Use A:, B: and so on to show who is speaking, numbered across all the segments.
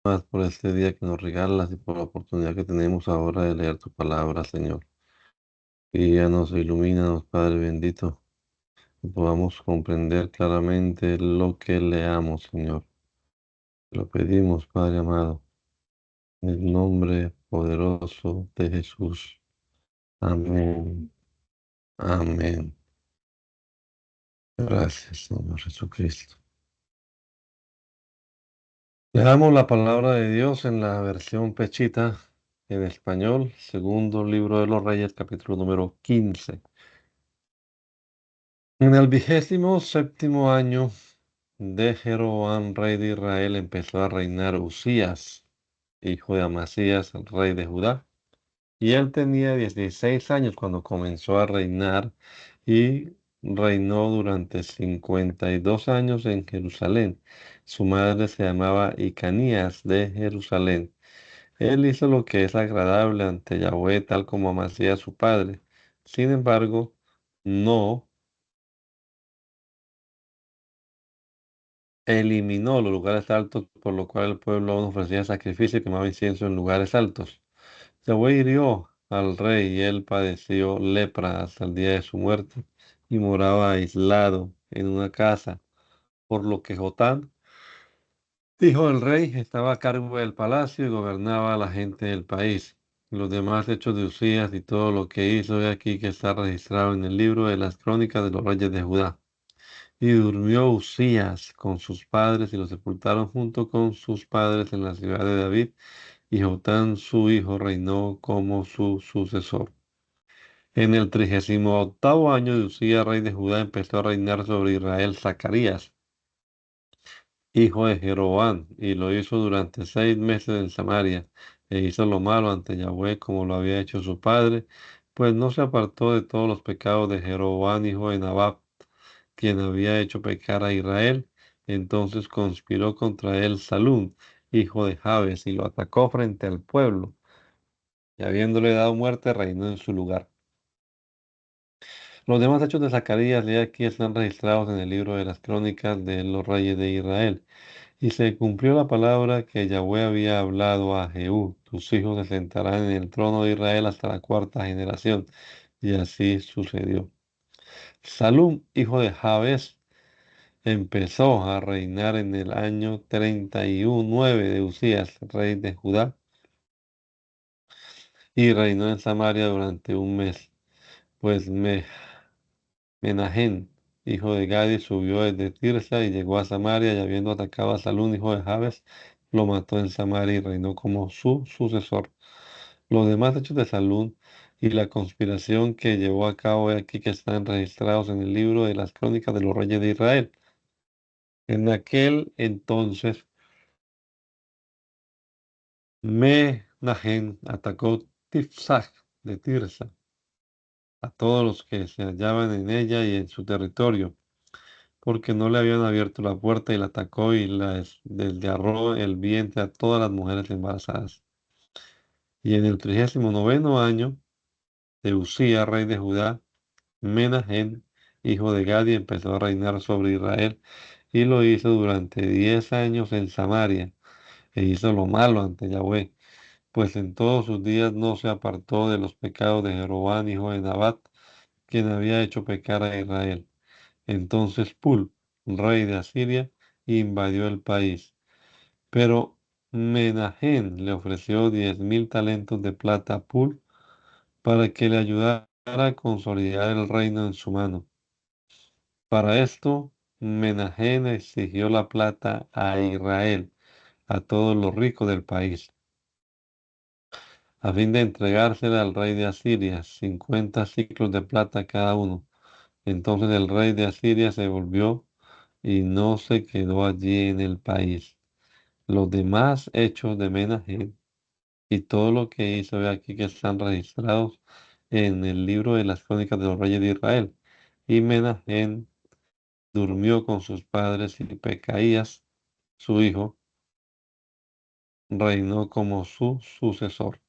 A: Más por este día que nos regalas y por la oportunidad que tenemos ahora de leer tu palabra, Señor. Guíanos e ilumínanos, Padre bendito, que podamos comprender claramente lo que leamos, Señor. Lo pedimos, Padre amado, en el nombre poderoso de Jesús. Amén. Amén. Gracias, Señor Jesucristo. Leamos la palabra de Dios en la versión Pechita en español, segundo libro de los Reyes, capítulo número 15. En el 27º año de Jeroboam, rey de Israel, empezó a reinar Usías, hijo de Amasías, rey de Judá. Y él tenía 16 años cuando comenzó a reinar y reinó durante 52 años en Jerusalén. Su madre se llamaba Icanías de Jerusalén. Él hizo lo que es agradable ante Yahweh, tal como Amasías su padre. Sin embargo, no eliminó los lugares altos, por lo cual el pueblo aún ofrecía sacrificio y quemaba incienso en lugares altos. Yahweh hirió al rey y él padeció lepra hasta el día de su muerte y moraba aislado en una casa, por lo que Jotán, hijo del rey, estaba a cargo del palacio y gobernaba a la gente del país. Los demás hechos de Usías y todo lo que hizo, he aquí que está registrado en el libro de las crónicas de los reyes de Judá. Y durmió Usías con sus padres y lo sepultaron junto con sus padres en la ciudad de David, y Jotán su hijo reinó como su sucesor. En el 38º año de Usías, rey de Judá, empezó a reinar sobre Israel Zacarías, hijo de Jeroboam, y lo hizo durante 6 meses en Samaria, e hizo lo malo ante Yahweh como lo había hecho su padre, pues no se apartó de todos los pecados de Jeroboam, hijo de Nabat, quien había hecho pecar a Israel. Entonces conspiró contra él Salum, hijo de Jabes, y lo atacó frente al pueblo, y habiéndole dado muerte, reinó en su lugar. Los demás hechos de Zacarías, de aquí, están registrados en el libro de las crónicas de los reyes de Israel. Y se cumplió la palabra que Yahweh había hablado a Jehú: tus hijos se sentarán en el trono de Israel hasta la cuarta generación. Y así sucedió. Salum, hijo de Jabes, empezó a reinar en el año 39 de Usías, rey de Judá, y reinó en Samaria durante un mes. Pues Menahem, hijo de Gadi, subió desde Tirsa y llegó a Samaria, y habiendo atacado a Salún, hijo de Jabes, lo mató en Samaria y reinó como su sucesor. Los demás hechos de Salún y la conspiración que llevó a cabo, he aquí que están registrados en el libro de las crónicas de los reyes de Israel. En aquel entonces, Menahem atacó Tifsach de Tirsa, a todos los que se hallaban en ella y en su territorio, porque no le habían abierto la puerta, y la atacó y desgarró el vientre a todas las mujeres embarazadas. Y en el 39º año de Usía, rey de Judá, Menahem, hijo de Gadi, empezó a reinar sobre Israel, y lo hizo durante 10 años en Samaria, e hizo lo malo ante Yahweh, pues en todos sus días no se apartó de los pecados de Jeroboam, hijo de Nabat, quien había hecho pecar a Israel. Entonces Pul, rey de Asiria, invadió el país. Pero Menahem le ofreció 10.000 talentos de plata a Pul para que le ayudara a consolidar el reino en su mano. Para esto, Menahem exigió la plata a Israel, a todos los ricos del país, a fin de entregársela al rey de Asiria, 50 ciclos de plata cada uno. Entonces el rey de Asiria se volvió y no se quedó allí en el país. Los demás hechos de Menahem y todo lo que hizo, ve aquí que están registrados en el libro de las crónicas de los reyes de Israel. Y Menahem durmió con sus padres, y Pecaías, su hijo, reinó como su sucesor.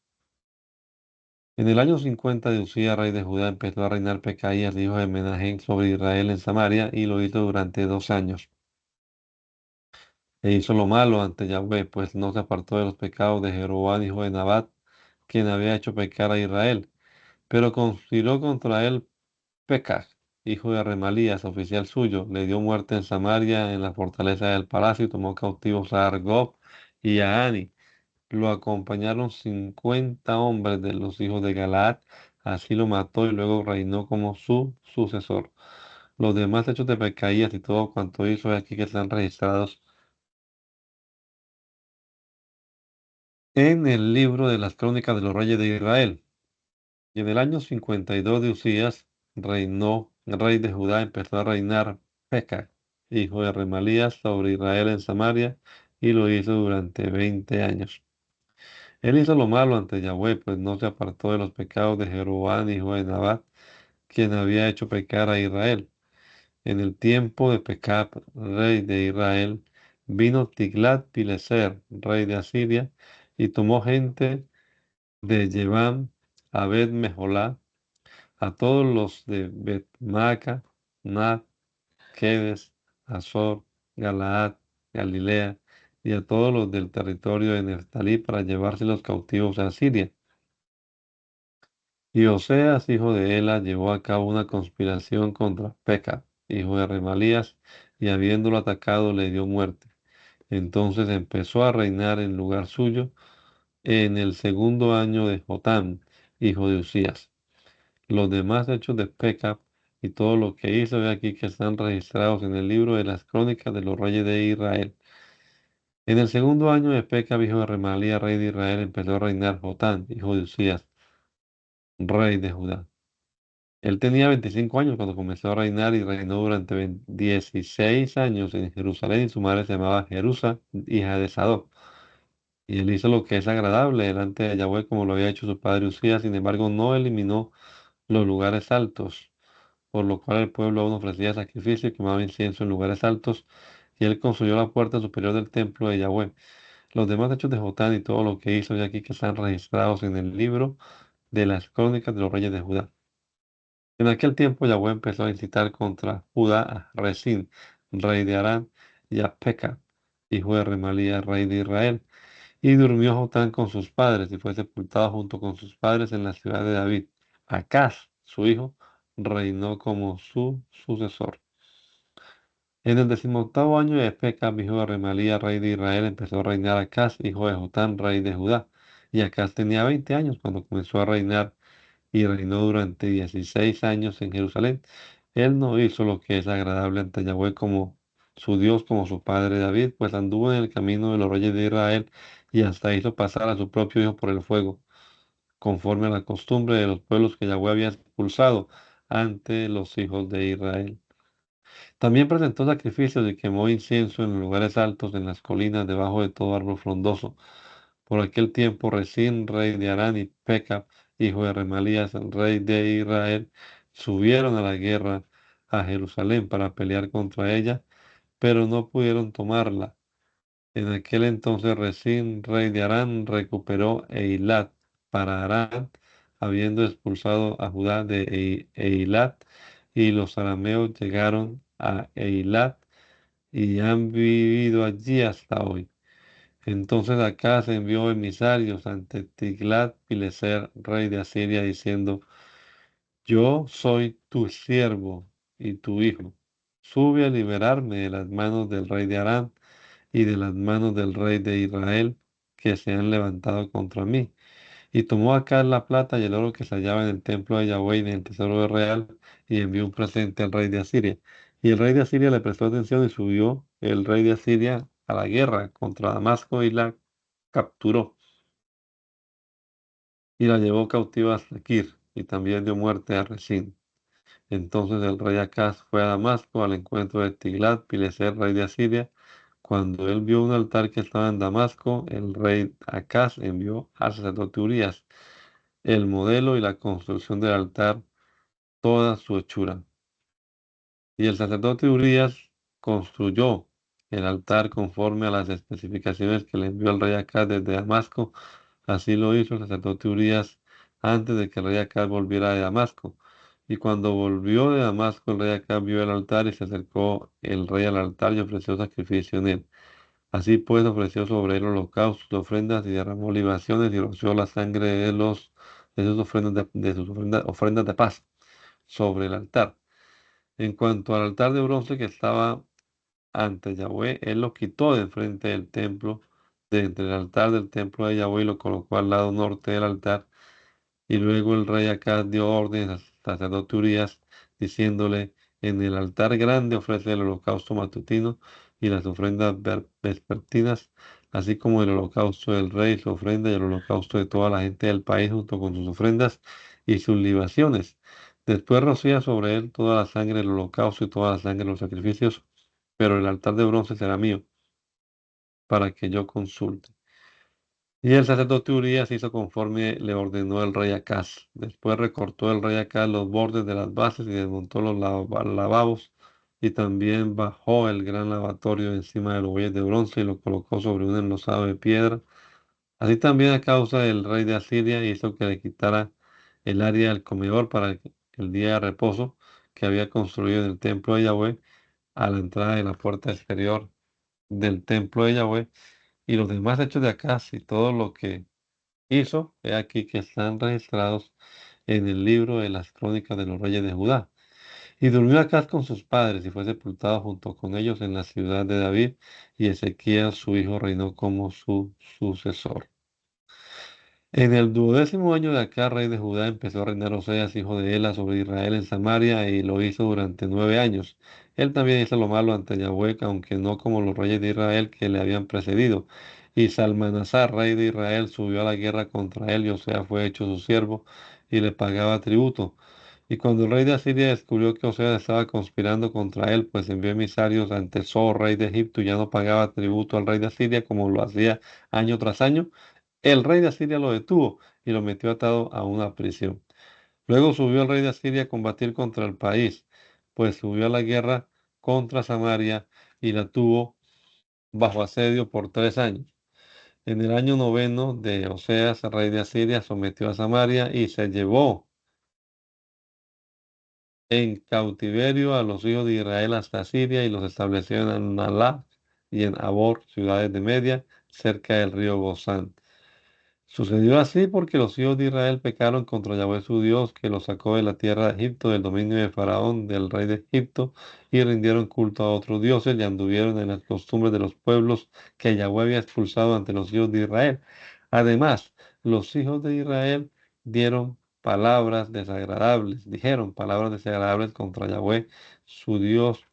A: En el año 50 de Usía, rey de Judá, empezó a reinar Pecaías, hijo de Menahem, sobre Israel en Samaria, y lo hizo durante 2 años. e hizo lo malo ante Yahweh, pues no se apartó de los pecados de Jeroboam, hijo de Nabat, quien había hecho pecar a Israel, pero conspiró contra él Pekah, hijo de Remalías, oficial suyo, le dio muerte en Samaria, en la fortaleza del palacio, y tomó cautivos a Argob y a Ani. Lo acompañaron 50 hombres de los hijos de Galaad, así lo mató y luego reinó como su sucesor. Los demás hechos de Pecaías y todo cuanto hizo aquí que están registrados en el libro de las crónicas de los reyes de Israel. Y en el año 52 de Usías reinó el rey de Judá, empezó a reinar Pekah, hijo de Remalías, sobre Israel en Samaria, y lo hizo durante 20 años. Él hizo lo malo ante Yahweh, pues no se apartó de los pecados de Jeroboam, hijo de Nabat, quien había hecho pecar a Israel. En el tiempo de Pekah, rey de Israel, vino Tiglat-Pileser, rey de Asiria, y tomó gente de Yevam a Bet-Meholá, a todos los de Bet-Maca, Nad, Kedes, Azor, Galaad, Galilea, y a todos los del territorio de Neftalí para llevárselos cautivos a Siria. Y Oseas, hijo de Ela, llevó a cabo una conspiración contra Peca, hijo de Remalías, y habiéndolo atacado le dio muerte. Entonces empezó a reinar en lugar suyo en el segundo año de Jotam, hijo de Usías. Los demás hechos de Peca y todo lo que hizo de aquí que están registrados en el libro de las crónicas de los reyes de Israel. En el segundo año de Peca, hijo de Remalías, rey de Israel, empezó a reinar Jotam, hijo de Usías, rey de Judá. Él tenía 25 años cuando comenzó a reinar y reinó durante 16 años en Jerusalén y su madre se llamaba Jerusa, hija de Sadoc. Y él hizo lo que es agradable delante de Yahweh como lo había hecho su padre Usías, sin embargo no eliminó los lugares altos, por lo cual el pueblo aún ofrecía sacrificio y quemaba incienso en lugares altos, y él construyó la puerta superior del templo de Yahweh. Los demás hechos de Jotán y todo lo que hizo de aquí que están registrados en el libro de las crónicas de los reyes de Judá. En aquel tiempo Yahweh empezó a incitar contra Judá a Rezín, rey de Arán, y a Peca, hijo de Remalías, rey de Israel. Y durmió Jotán con sus padres y fue sepultado junto con sus padres en la ciudad de David. Acaz, su hijo, reinó como su sucesor. En el 18º año de Peca, hijo de Remalías, rey de Israel, empezó a reinar Acaz, hijo de Jotán, rey de Judá. Y Acaz tenía 20 años cuando comenzó a reinar y reinó durante 16 años en Jerusalén. Él no hizo lo que es agradable ante Yahweh como su Dios, como su padre David, pues anduvo en el camino de los reyes de Israel y hasta hizo pasar a su propio hijo por el fuego, conforme a la costumbre de los pueblos que Yahweh había expulsado ante los hijos de Israel. También presentó sacrificios y quemó incienso en los lugares altos, en las colinas, debajo de todo árbol frondoso. Por aquel tiempo, Resín, rey de Arán, y Peca, hijo de Remalías, rey de Israel, subieron a la guerra a Jerusalén para pelear contra ella, pero no pudieron tomarla. En aquel entonces, Resín, rey de Arán, recuperó Eilat para Arán, habiendo expulsado a Judá de Eilat, y los arameos llegaron a Eilat y han vivido allí hasta hoy. Entonces acá se envió emisarios ante Tiglat-Pileser, rey de Asiria, diciendo: Yo soy tu siervo y tu hijo. Sube a liberarme de las manos del rey de Aram y de las manos del rey de Israel que se han levantado contra mí. Y tomó acá la plata y el oro que se hallaba en el templo de Yahweh y en el tesoro real y envió un presente al rey de Asiria. Y el rey de Asiria le prestó atención y subió el rey de Asiria a la guerra contra Damasco y la capturó y la llevó cautiva a Sequir y también dio muerte a Resín. Entonces el rey Acaz fue a Damasco al encuentro de Tiglat-Pileser, rey de Asiria. Cuando él vio un altar que estaba en Damasco, el rey Acaz envió al sacerdote Urías el modelo y la construcción del altar, toda su hechura. Y el sacerdote Urías construyó el altar conforme a las especificaciones que le envió el rey Acaz desde Damasco. Así lo hizo el sacerdote Urías antes de que el rey Acaz volviera de Damasco. Y cuando volvió de Damasco, el rey Acaz vio el altar y se acercó el rey al altar y ofreció sacrificio en él. Así pues ofreció sobre él holocaustos, ofrendas y derramó libaciones y roció la sangre de sus ofrendas de paz sobre el altar. En cuanto al altar de bronce que estaba ante Yahweh, él lo quitó de enfrente del templo, de entre el altar del templo de Yahweh y lo colocó al lado norte del altar. Y luego el rey Acaz dio órdenes al sacerdote Urías, diciéndole, en el altar grande ofrece el holocausto matutino y las ofrendas vespertinas, así como el holocausto del rey, su ofrenda y el holocausto de toda la gente del país junto con sus ofrendas y sus libaciones. Después rocía sobre él toda la sangre del holocausto y toda la sangre de los sacrificios, pero el altar de bronce será mío, para que yo consulte. Y el sacerdote Urías hizo conforme le ordenó el rey Acaz. Después recortó el rey Acaz los bordes de las bases y desmontó los lavabos, y también bajó el gran lavatorio encima de los bueyes de bronce y lo colocó sobre un enlosado de piedra. Así también a causa del rey de Asiria hizo que le quitara el área del comedor para el día de reposo que había construido en el templo de Yahweh a la entrada de la puerta exterior del templo de Yahweh, y los demás hechos de Acaz y todo lo que hizo, he aquí que están registrados en el libro de las crónicas de los reyes de Judá. Y durmió Acaz con sus padres y fue sepultado junto con ellos en la ciudad de David, y Ezequías su hijo reinó como su sucesor. En el 12º año de Acaz, rey de Judá, empezó a reinar Oseas, hijo de Ela, sobre Israel en Samaria, y lo hizo durante 9 años. Él también hizo lo malo ante Yahweh, aunque no como los reyes de Israel que le habían precedido. Y Salmanasar, rey de Israel, subió a la guerra contra él, y Oseas fue hecho su siervo, y le pagaba tributo. Y cuando el rey de Asiria descubrió que Oseas estaba conspirando contra él, pues envió emisarios ante So, rey de Egipto, y ya no pagaba tributo al rey de Asiria como lo hacía año tras año, el rey de Asiria lo detuvo y lo metió atado a una prisión. Luego subió el rey de Asiria a combatir contra el país, pues subió a la guerra contra Samaria y la tuvo bajo asedio por 3 años. En el año noveno de Oseas, el rey de Asiria sometió a Samaria y se llevó en cautiverio a los hijos de Israel hasta Siria y los estableció en Nalá y en Abor, ciudades de Media, cerca del río Gozán. Sucedió así porque los hijos de Israel pecaron contra Yahweh su Dios, que los sacó de la tierra de Egipto, del dominio de Faraón, del rey de Egipto, y rindieron culto a otros dioses y anduvieron en las costumbres de los pueblos que Yahweh había expulsado ante los hijos de Israel. Además, los hijos de Israel dijeron palabras desagradables contra Yahweh su Dios.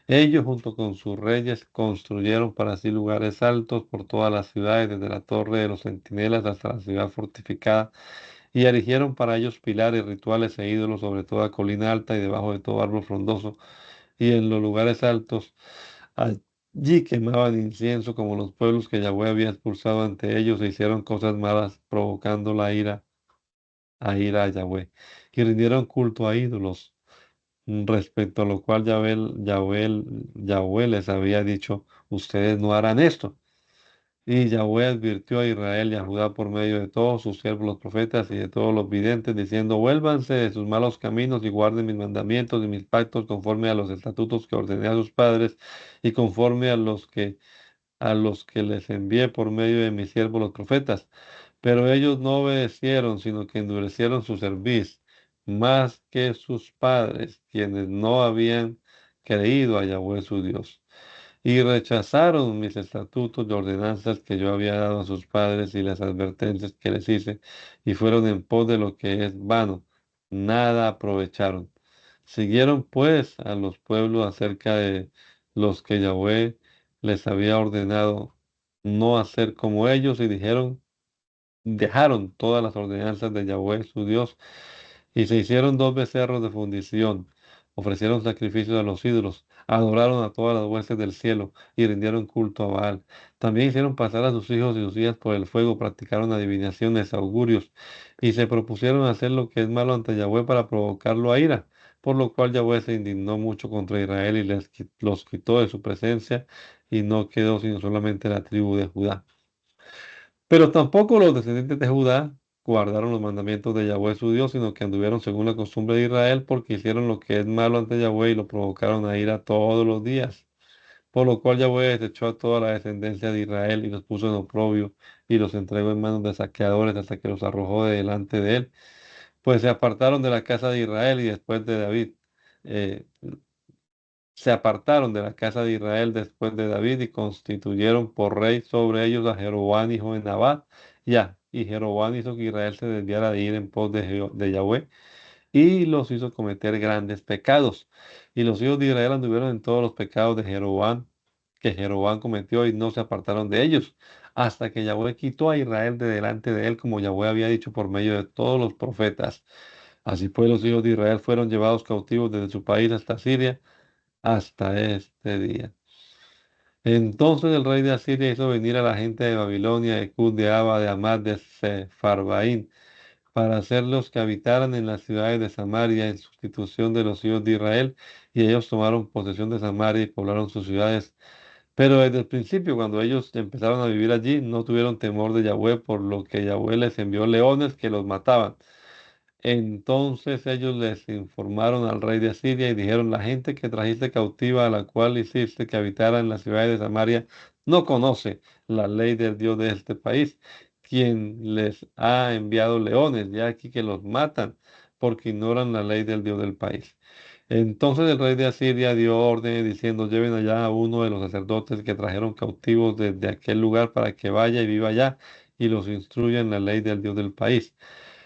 A: Ellos, junto con sus reyes, construyeron para sí lugares altos por todas las ciudades, desde la torre de los centinelas hasta la ciudad fortificada, y erigieron para ellos pilares, rituales e ídolos sobre toda colina alta y debajo de todo árbol frondoso, y en los lugares altos. Allí quemaban incienso como los pueblos que Yahweh había expulsado ante ellos, e hicieron cosas malas, provocando a ira a Yahweh, y rindieron culto a ídolos, respecto a lo cual Yahweh les había dicho, ustedes no harán esto. Y Yahweh advirtió a Israel y a Judá por medio de todos sus siervos los profetas y de todos los videntes, diciendo, vuélvanse de sus malos caminos y guarden mis mandamientos y mis pactos conforme a los estatutos que ordené a sus padres y conforme a los que les envié por medio de mis siervos los profetas. Pero ellos no obedecieron, sino que endurecieron su cerviz, más que sus padres, quienes no habían creído a Yahweh su Dios. Y rechazaron mis estatutos y ordenanzas que yo había dado a sus padres y las advertencias que les hice, y fueron en pos de lo que es vano. Nada aprovecharon. Siguieron pues a los pueblos acerca de los que Yahweh les había ordenado no hacer como ellos, y dejaron todas las ordenanzas de Yahweh su Dios, y se hicieron 2 becerros de fundición, ofrecieron sacrificios a los ídolos, adoraron a todas las huestes del cielo y rindieron culto a Baal. También hicieron pasar a sus hijos y sus hijas por el fuego, practicaron adivinaciones, augurios, y se propusieron hacer lo que es malo ante Yahweh para provocarlo a ira. Por lo cual Yahweh se indignó mucho contra Israel y los quitó de su presencia, y no quedó sino solamente la tribu de Judá. Pero tampoco los descendientes de Judá guardaron los mandamientos de Yahweh su Dios, sino que anduvieron según la costumbre de Israel, porque hicieron lo que es malo ante Yahweh y lo provocaron a ira todos los días. por lo cual Yahweh desechó a toda la descendencia de Israel y los puso en oprobio y los entregó en manos de saqueadores hasta que los arrojó de delante de él. Pues se apartaron de la casa de Israel y después de David. eh, Se apartaron de la casa de Israel después de David y constituyeron por rey sobre ellos a Jeroboam hijo de Nabat. Y Jeroboam hizo que Israel se desviara de ir en pos de Yahweh y los hizo cometer grandes pecados. Y los hijos de Israel anduvieron en todos los pecados de Jeroboam, que Jeroboam cometió y no se apartaron de ellos, hasta que Yahweh quitó a Israel de delante de él, como Yahweh había dicho por medio de todos los profetas. Así pues, los hijos de Israel fueron llevados cautivos desde su país hasta Siria, hasta este día. Entonces el rey de Asiria hizo venir a la gente de Babilonia, de Cud, de Aba, de Amad, de Sefarbaín, para hacerlos que habitaran en las ciudades de Samaria en sustitución de los hijos de Israel, y ellos tomaron posesión de Samaria y poblaron sus ciudades. Pero desde el principio, cuando ellos empezaron a vivir allí, no tuvieron temor de Yahweh, por lo que Yahweh les envió leones que los mataban. Entonces ellos les informaron al rey de Asiria y dijeron: la gente que trajiste cautiva, a la cual hiciste que habitara en las ciudades de Samaria, no conoce la ley del Dios de este país, quien les ha enviado leones, ya aquí que los matan, porque ignoran la ley del Dios del país. Entonces el rey de Asiria dio órdenes diciendo: lleven allá a uno de los sacerdotes que trajeron cautivos desde aquel lugar para que vaya y viva allá y los instruya en la ley del Dios del país.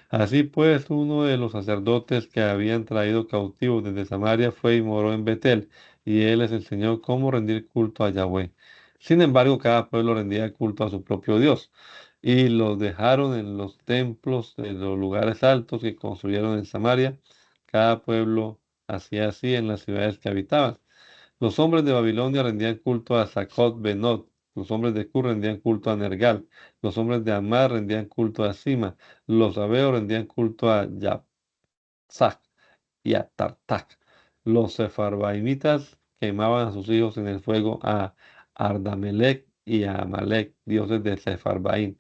A: Así pues, uno de los sacerdotes que habían traído cautivos desde Samaria fue y moró en Betel, y él les enseñó cómo rendir culto a Yahweh. Sin embargo, cada pueblo rendía culto a su propio Dios, y los dejaron en los templos de los lugares altos que construyeron en Samaria. Cada pueblo hacía así en las ciudades que habitaban. Los hombres de Babilonia rendían culto a Sacot Benot. Los hombres de Cur rendían culto a Nergal. Los hombres de Amar rendían culto a Sima. Los Abeos rendían culto a Yapzak y a Tartak. Los Sefarbaimitas quemaban a sus hijos en el fuego a Ardamelec y a Amalek, dioses de Sefarbaim.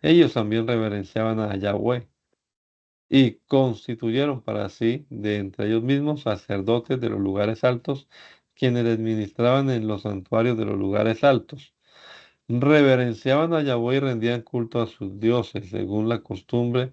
A: Ellos también reverenciaban a Yahweh y constituyeron para sí de entre ellos mismos sacerdotes de los lugares altos, quienes administraban en los santuarios de los lugares altos. Reverenciaban a Yahweh y rendían culto a sus dioses, según la costumbre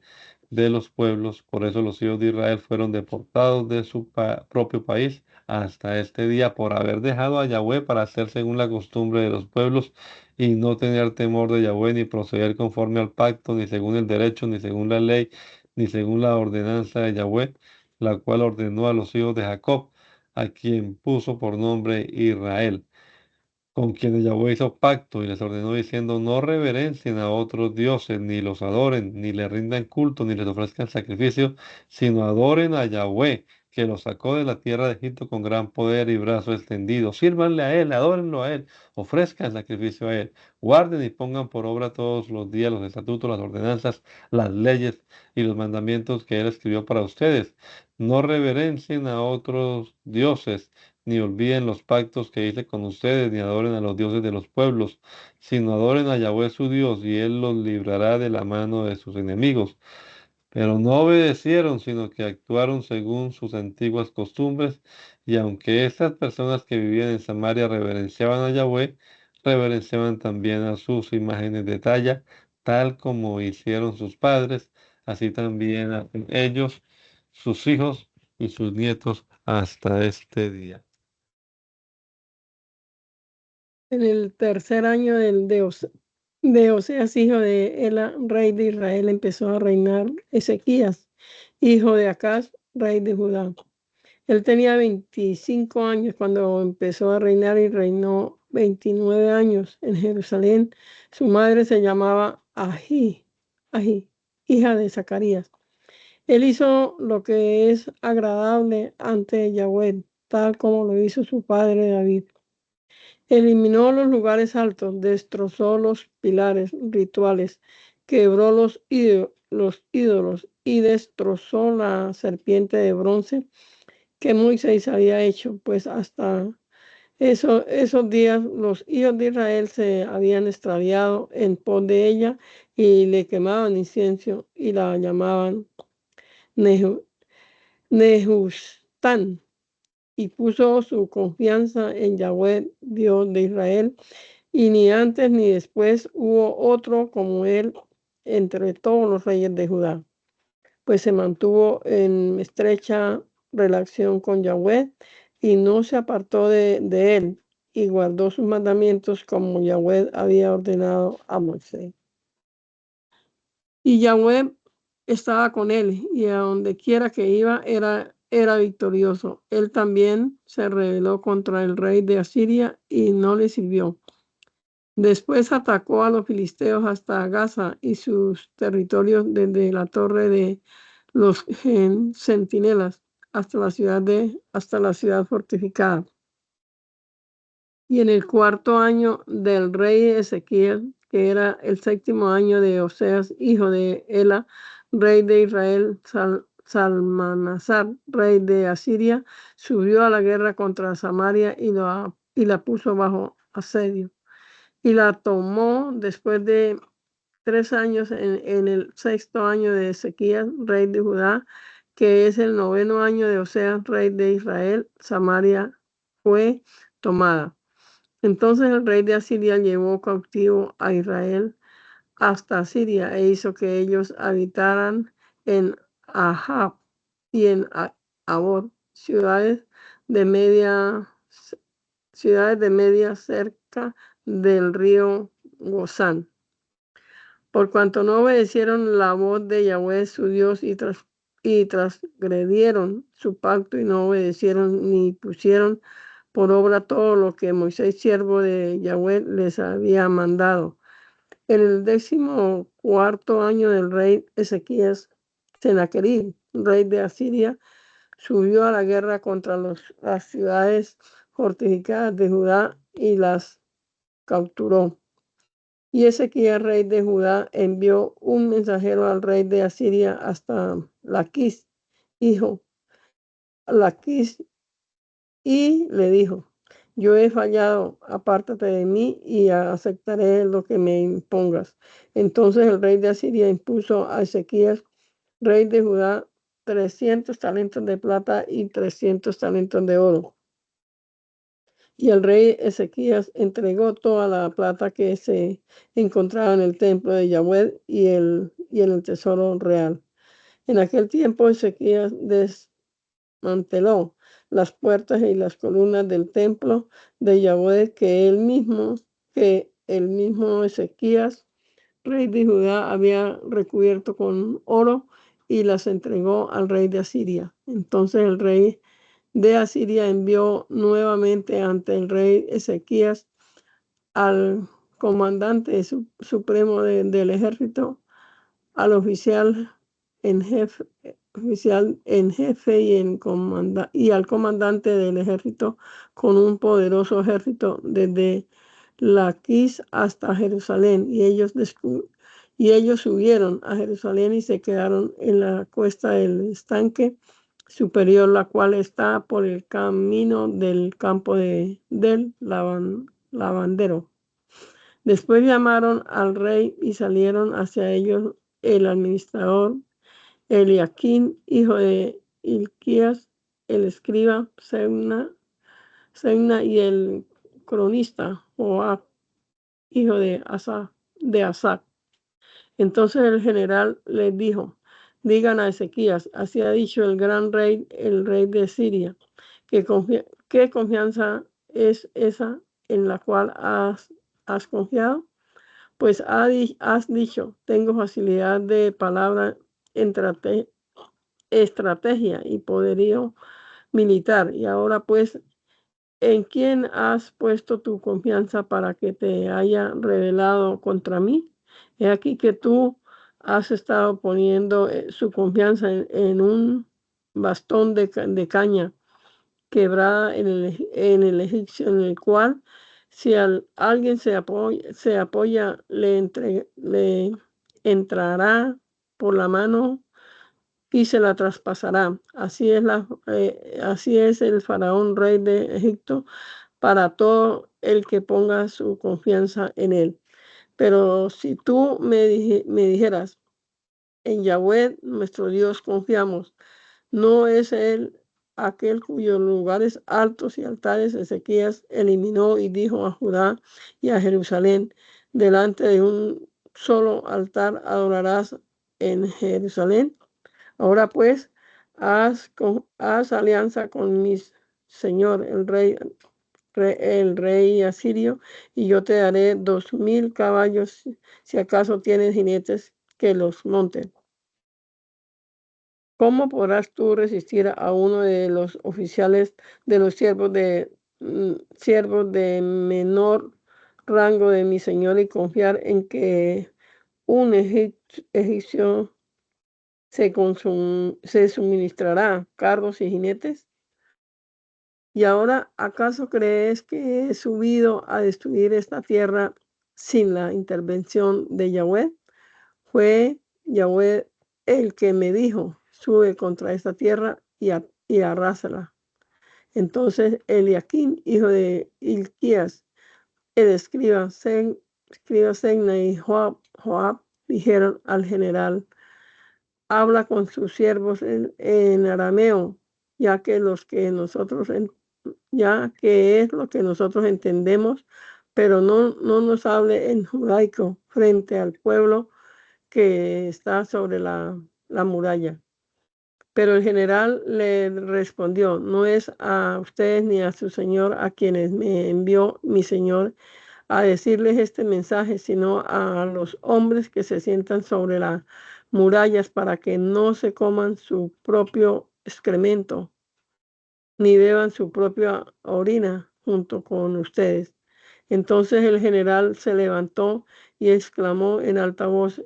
A: de los pueblos. Por eso los hijos de Israel fueron deportados de su propio país hasta este día, por haber dejado a Yahweh para hacer según la costumbre de los pueblos y no tener temor de Yahweh, ni proceder conforme al pacto, ni según el derecho, ni según la ley, ni según la ordenanza de Yahweh, la cual ordenó a los hijos de Jacob, a quien puso por nombre Israel, con quienes Yahweh hizo pacto y les ordenó diciendo: no reverencien a otros dioses, ni los adoren, ni le rindan culto, ni les ofrezcan sacrificio, sino adoren a Yahweh, que los sacó de la tierra de Egipto con gran poder y brazo extendido. Sírvanle a él, adórenlo a él, ofrezcan sacrificio a él, guarden y pongan por obra todos los días los estatutos, las ordenanzas, las leyes y los mandamientos que él escribió para ustedes. No reverencien a otros dioses, ni olviden los pactos que hice con ustedes, ni adoren a los dioses de los pueblos, sino adoren a Yahweh su Dios, y él los librará de la mano de sus enemigos. Pero no obedecieron, sino que actuaron según sus antiguas costumbres, y aunque estas personas que vivían en Samaria reverenciaban a Yahweh, reverenciaban también a sus imágenes de talla, tal como hicieron sus padres, así también hacen ellos, sus hijos y sus nietos hasta este día.
B: En el tercer año de Oseas, hijo de Ela, rey de Israel, empezó a reinar Ezequías, hijo de Acaz, rey de Judá. Él tenía 25 años cuando empezó a reinar y reinó 29 años en Jerusalén. Su madre se llamaba Ají, hija de Zacarías. Él hizo lo que es agradable ante Yahweh, tal como lo hizo su padre David. Eliminó los lugares altos, destrozó los pilares rituales, quebró los ídolos y destrozó la serpiente de bronce que Moisés había hecho, pues hasta esos días los hijos de Israel se habían extraviado en pos de ella y le quemaban incienso y la llamaban Nehushtan. y puso su confianza en Yahweh, Dios de Israel, y ni antes ni después hubo otro como él entre todos los reyes de Judá, pues se mantuvo en estrecha relación con Yahweh y no se apartó de él y guardó sus mandamientos como Yahweh había ordenado a Moisés. Y Yahweh estaba con él y a donde quiera que iba era victorioso. Él también se rebeló contra el rey de Asiria y no le sirvió. Después atacó a los filisteos hasta Gaza y sus territorios desde la torre de los centinelas hasta la ciudad fortificada. Y en el cuarto año del rey Ezequiel, que era el séptimo año de Oseas, hijo de Ela, rey de Israel, Salmanasar, rey de Asiria, subió a la guerra contra Samaria y la puso bajo asedio. Y la tomó después de 3 años en el sexto año de Ezequías, rey de Judá, que es el noveno año de Oseas, rey de Israel. Samaria fue tomada. Entonces el rey de Asiria llevó cautivo a Israel hasta Siria e hizo que ellos habitaran en Ahab y en Abor, ciudades de media cerca del río Gozán. Por cuanto no obedecieron la voz de Yahweh su Dios y transgredieron su pacto y no obedecieron ni pusieron por obra todo lo que Moisés, siervo de Yahweh, les había mandado. En el 14º año del rey Ezequías, Sennacherib, rey de Asiria, subió a la guerra contra las ciudades fortificadas de Judá y las capturó. Y Ezequías, rey de Judá, envió un mensajero al rey de Asiria hasta Laquis, Laquis, y le dijo: yo he fallado, apártate de mí y aceptaré lo que me impongas. Entonces el rey de Asiria impuso a Ezequías, rey de Judá, 300 talentos de plata y 300 talentos de oro. Y el rey Ezequías entregó toda la plata que se encontraba en el templo de Yahweh y en el tesoro real. En aquel tiempo Ezequías desmanteló las puertas y las columnas del templo de Yahweh que el mismo Ezequías, rey de Judá, había recubierto con oro y las entregó al rey de Asiria. Entonces el rey de Asiria envió nuevamente ante el rey Ezequías al comandante supremo del ejército, al oficial en jefe y al comandante del ejército con un poderoso ejército desde Laquis hasta Jerusalén. Y ellos subieron a Jerusalén y se quedaron en la cuesta del estanque superior, la cual está por el camino del campo del lavandero. Después llamaron al rey y salieron hacia ellos el administrador Eliaquín, hijo de Hilquías, el escriba Semna y el cronista Joab, hijo de Asaf. Entonces el general les dijo: digan a Ezequías, así ha dicho el gran rey, el rey de Siria, ¿qué confianza es esa en la cual has confiado? Pues has dicho, tengo facilidad de palabra, estrategia y poderío militar. Y ahora pues, ¿en quién has puesto tu confianza para que te haya rebelado contra mí? He aquí que tú has estado poniendo su confianza en un bastón de caña quebrada en el egipcio, en el cual si alguien se apoya le entrará por la mano y se la traspasará. Así es el faraón, rey de Egipto, para todo el que ponga su confianza en él. Pero si tú me dijeras, en Yahweh nuestro Dios confiamos, no es él aquel cuyos lugares altos y altares Ezequías eliminó, y dijo a Judá y a Jerusalén: delante de un solo altar adorarás en Jerusalén. Ahora pues, haz alianza con mi señor, el rey asirio, y yo te daré 2000 caballos, si acaso tienes jinetes que los monten. ¿Cómo podrás tú resistir a uno de los oficiales de los siervos de menor rango de mi señor, y confiar en que un egipcio se suministrará carros y jinetes? Y ahora, ¿acaso crees que he subido a destruir esta tierra sin la intervención de Yahweh? Fue Yahweh el que me dijo: sube contra esta tierra y arrásala. Entonces Eliaquín, hijo de Hilquías, el escriba Segna, y Joab dijeron al general: habla con sus siervos en arameo, ya que es lo que nosotros entendemos, pero no nos hable en judaico frente al pueblo que está sobre la muralla. Pero el general le respondió: no es a ustedes ni a su señor a quienes me envió mi señor a decirles este mensaje, sino a los hombres que se sientan sobre las murallas, para que no se coman su propio excremento, ni beban su propia orina junto con ustedes. Entonces el general se levantó y exclamó en alta voz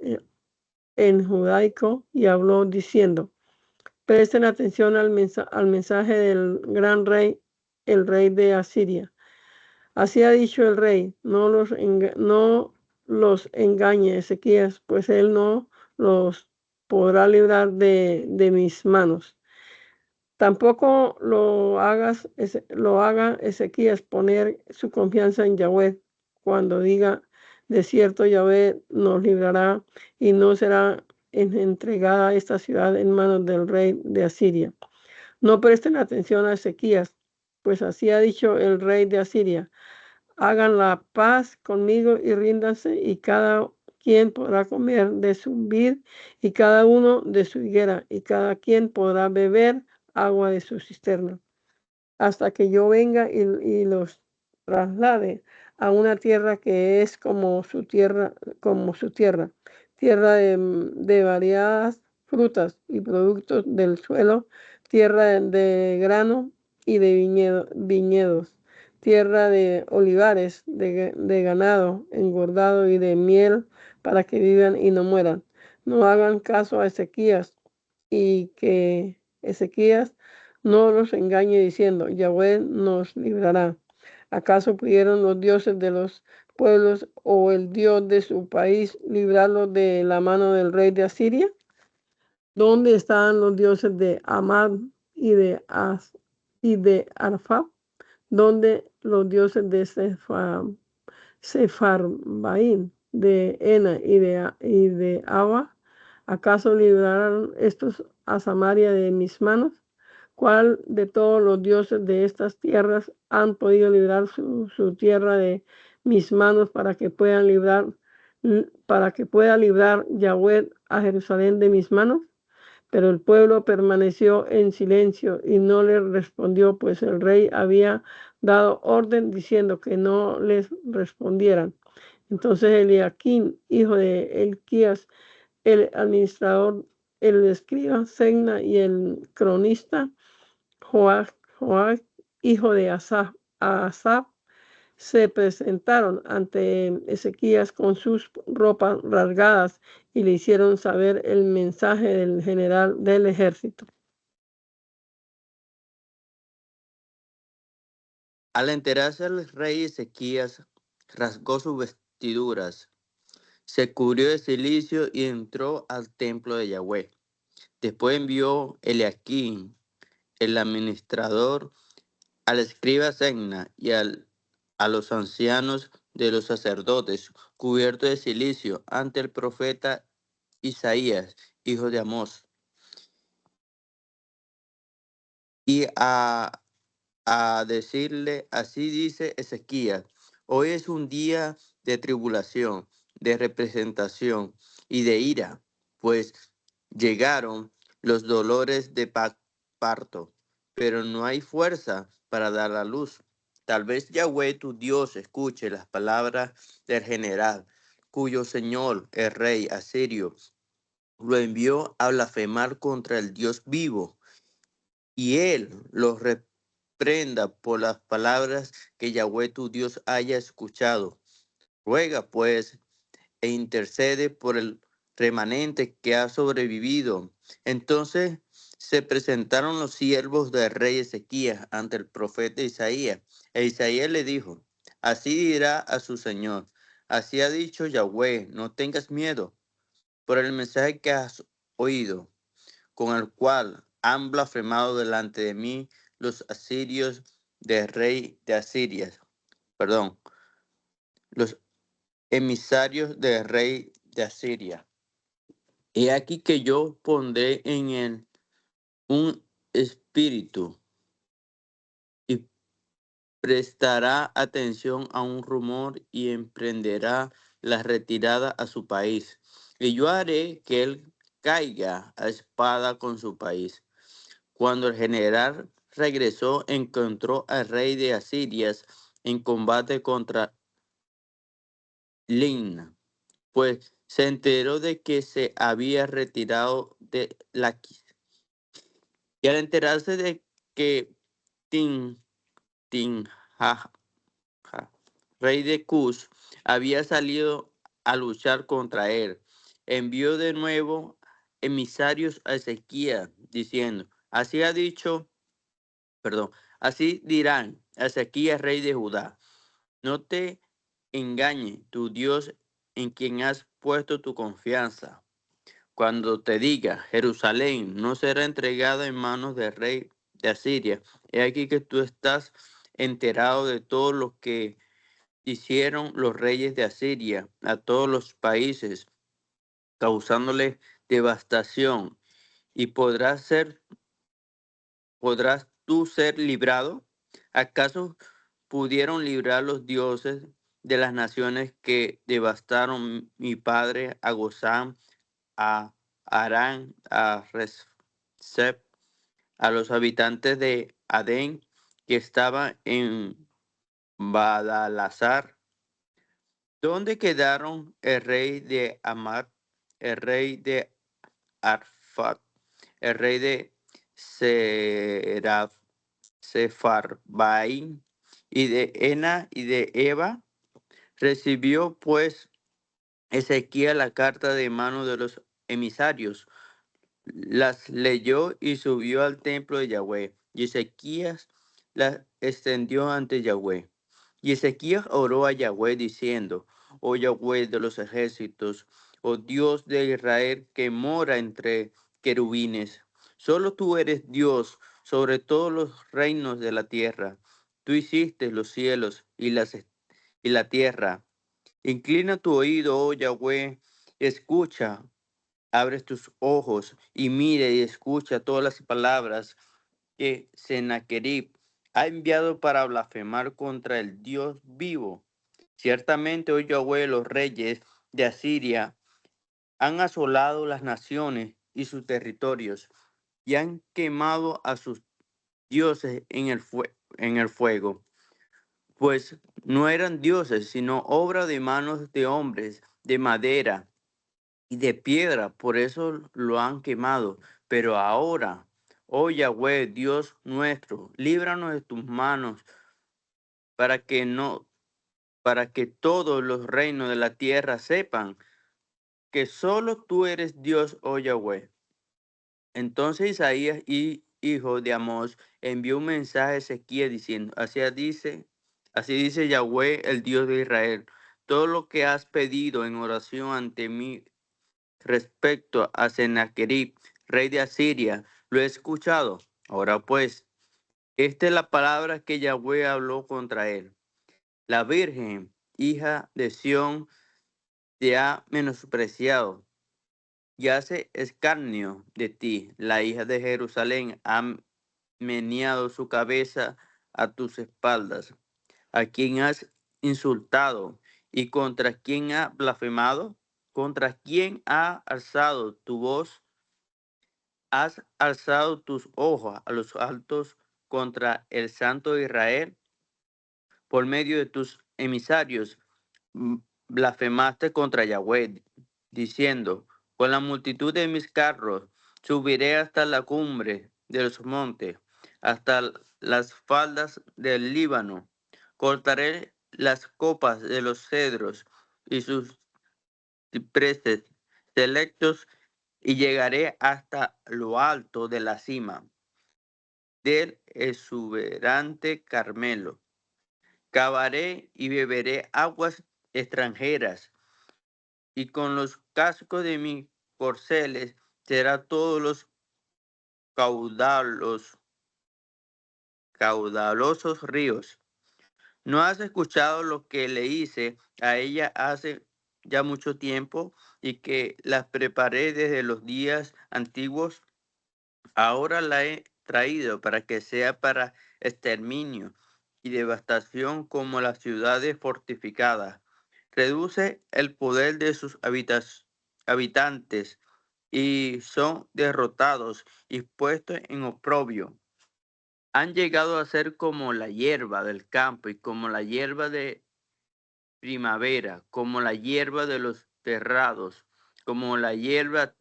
B: en judaico, y habló diciendo: presten atención al mensaje del gran rey, el rey de Asiria. Así ha dicho el rey: no los engañe Ezequías, pues él no los podrá librar de mis manos. Tampoco lo haga Ezequías poner su confianza en Yahweh, cuando diga: de cierto Yahweh nos librará, y no será entregada esta ciudad en manos del rey de Asiria. No presten atención a Ezequías, pues así ha dicho el rey de Asiria: hagan la paz conmigo y ríndanse, y cada quien podrá comer de su vid, y cada uno de su higuera, y cada quien podrá beber agua de su cisterna, hasta que yo venga y los traslade a una tierra que es como su tierra, tierra de variadas frutas y productos del suelo, tierra de grano y de viñedos, tierra de olivares, de ganado engordado y de miel, para que vivan y no mueran. No hagan caso a Ezequías, y que Ezequías no los engañe diciendo: Yahweh nos librará. ¿Acaso pudieron los dioses de los pueblos o el Dios de su país librarlos de la mano del rey de Asiria? ¿Dónde están los dioses de Amad y de Arfad? ¿Dónde los dioses de Sefarbaín, de Ena y de Abba? ¿Acaso libraron estos a Samaria de mis manos? ¿Cuál de todos los dioses de estas tierras han podido librar su tierra de mis manos, para que pueda librar Yahweh a Jerusalén de mis manos? Pero el pueblo permaneció en silencio y no le respondió, pues el rey había dado orden diciendo que no les respondieran. Entonces Eliaquín, hijo de Elquías, el administrador, el escriba Segna, y el cronista Joab, hijo de Asaf, se presentaron ante Ezequías con sus ropas rasgadas, y le hicieron saber el mensaje del general del ejército.
C: Al enterarse el rey Ezequías, rasgó sus vestiduras, se cubrió de cilicio y entró al templo de Yahweh. Después envió Eliaquín, el administrador, al escriba Segna y a los ancianos de los sacerdotes, cubiertos de cilicio, ante el profeta Isaías, hijo de Amós. y a decirle, así dice Ezequías, hoy es un día de tribulación, de representación y de ira, pues llegaron los dolores de parto, pero no hay fuerza para dar la luz. Tal vez Yahweh tu Dios escuche las palabras del general, cuyo señor, el rey asirio, lo envió a blasfemar contra el Dios vivo, y él los reprenda por las palabras que Yahweh tu Dios haya escuchado. Ruega pues e intercede por el remanente que ha sobrevivido. Entonces se presentaron los siervos del rey Ezequías ante el profeta Isaías, e Isaías le dijo, así dirá a su señor, así ha dicho Yahweh, no tengas miedo por el mensaje que has oído, con el cual han blasfemado delante de mí los asirios del rey de Asiria, los emisarios del rey de Asiria. He aquí que yo pondré en él un espíritu y prestará atención a un rumor y emprenderá la retirada a su país. Y yo haré que él caiga a espada con su país. Cuando el general regresó, encontró al rey de Asiria en combate contra Lina, pues se enteró de que se había retirado de Laquis. Y al enterarse de que Tinhaja, rey de Cus, había salido a luchar contra él, envió de nuevo emisarios a Ezequías, diciendo, así ha dicho, así dirán a Ezequías, rey de Judá, no te engañe tu Dios en quien has puesto tu confianza. Cuando te diga, Jerusalén no será entregada en manos del rey de Asiria, he aquí que tú estás enterado de todo lo que hicieron los reyes de Asiria a todos los países, causándoles devastación, y podrás tú ser librado. ¿Acaso pudieron librar los dioses de las naciones que devastaron mi padre a Gozán, a Arán, a Rezep, a los habitantes de Adén que estaban en Badalazar? ¿Dónde quedaron el rey de Amad, el rey de Arfat, el rey de Sefarbaim y de Ena y de Eva? Recibió pues Ezequiel la carta de mano de los emisarios, las leyó y subió al templo de Yahweh. Y Ezequías las extendió ante Yahweh. Y Ezequías oró a Yahweh diciendo, oh Yahweh de los ejércitos, oh Dios de Israel que mora entre querubines, solo tú eres Dios sobre todos los reinos de la tierra. Tú hiciste los cielos y la tierra. Inclina tu oído, oh Yahweh, escucha. Abres tus ojos y mire y escucha todas las palabras que Sennacherib ha enviado para blasfemar contra el Dios vivo. Ciertamente, oh Yahweh, los reyes de Asiria han asolado las naciones y sus territorios y han quemado a sus dioses en el fuego, pues no eran dioses, sino obra de manos de hombres, de madera y de piedra, por eso lo han quemado. Pero ahora, oh Yahweh, Dios nuestro, líbranos de tus manos, para que no, para que todos los reinos de la tierra sepan que solo tú eres Dios, oh Yahweh. Entonces Isaías, hijo de Amós, envió un mensaje a Ezequiel diciendo, así dice Yahweh, el Dios de Israel, todo lo que has pedido en oración ante mí respecto a Sennacherib, rey de Asiria, lo he escuchado. Ahora pues, esta es la palabra que Yahweh habló contra él. La Virgen, hija de Sión, te ha menospreciado y hace escarnio de ti. La hija de Jerusalén ha meneado su cabeza a tus espaldas? ¿A quién has insultado y contra quién ha blasfemado? ¿Contra quién ha alzado tu voz? ¿Has alzado tus ojos a los altos contra el Santo de Israel? Por medio de tus emisarios mm, blasfemaste contra Yahweh, diciendo, con la multitud de mis carros subiré hasta la cumbre de los montes, hasta las faldas del Líbano. Cortaré las copas de los cedros y sus cipreses selectos y llegaré hasta lo alto de la cima del exuberante Carmelo. Cavaré y beberé aguas extranjeras, y con los cascos de mis corceles será todos los caudalosos ríos. ¿No has escuchado lo que le hice a ella hace ya mucho tiempo y que las preparé desde los días antiguos? Ahora la he traído para que sea para exterminio y devastación como las ciudades fortificadas. Reduce el poder de sus habitantes y son derrotados y puestos en oprobio. Han llegado a ser como la hierba del campo y como la hierba de primavera, como la hierba de los terrados, como la hierba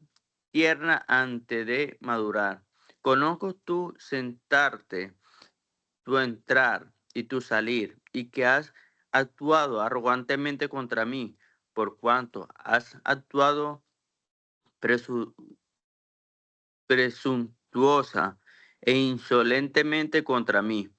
C: tierna antes de madurar. Conozco tu sentarte, tu entrar y tu salir, y que has actuado arrogantemente contra mí, por cuanto has actuado presu- presuntuosa e insolentemente contra mí,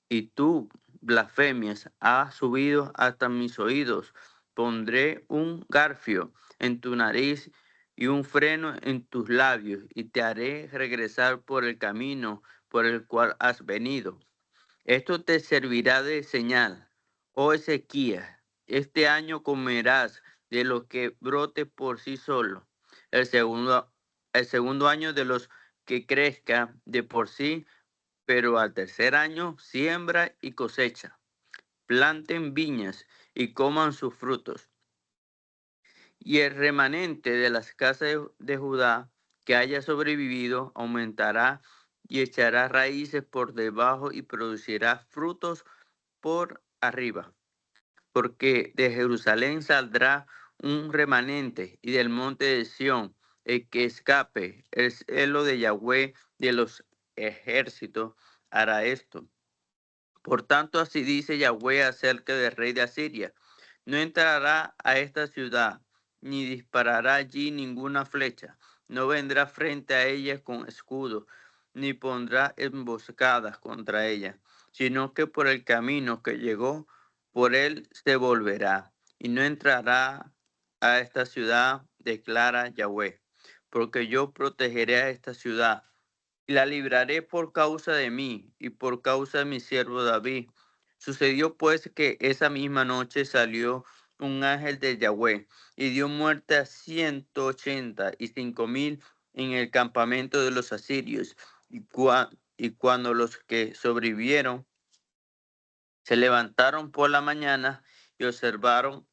C: y tu blasfemias ha subido hasta mis oídos. Pondré un garfio en tu nariz y un freno en tus labios, y te haré regresar por el camino por el cual has venido. Esto te servirá de señal, oh Ezequías. Este año comerás de lo que brote por sí solo. El segundo, el segundo año de los que crezca de por sí, pero al tercer año siembra y cosecha. Planten viñas y coman sus frutos. Y el remanente de las casas de Judá que haya sobrevivido aumentará y echará raíces por debajo y producirá frutos por arriba. Porque de Jerusalén saldrá un remanente y del monte de Sión el que escape. El celo de Yahweh de los ejércitos hará esto. Por tanto, así dice Yahweh acerca del rey de Asiria: no entrará a esta ciudad, ni disparará allí ninguna flecha, no vendrá frente a ella con escudo, ni pondrá emboscadas contra ella, sino que por el camino que llegó, por él se volverá, y no entrará a esta ciudad, declara Yahweh, porque yo protegeré a esta ciudad y la libraré por causa de mí y por causa de mi siervo David. Sucedió pues que esa misma noche salió un ángel de Yahweh y dio muerte a 185,000 en el campamento de los asirios. Y cuando los que sobrevivieron se levantaron por la mañana y observaron,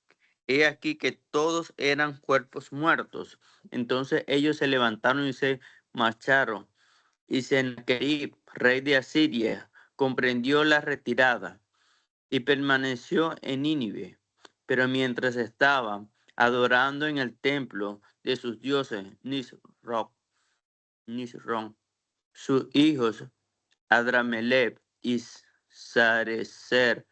C: he aquí que todos eran cuerpos muertos. Entonces ellos se levantaron y se marcharon. Y Sennacherib, rey de Asiria, comprendió la retirada y permaneció en Nínive. Pero mientras estaban adorando en el templo de sus dioses Nisrón, sus hijos Adramelech y Sarecer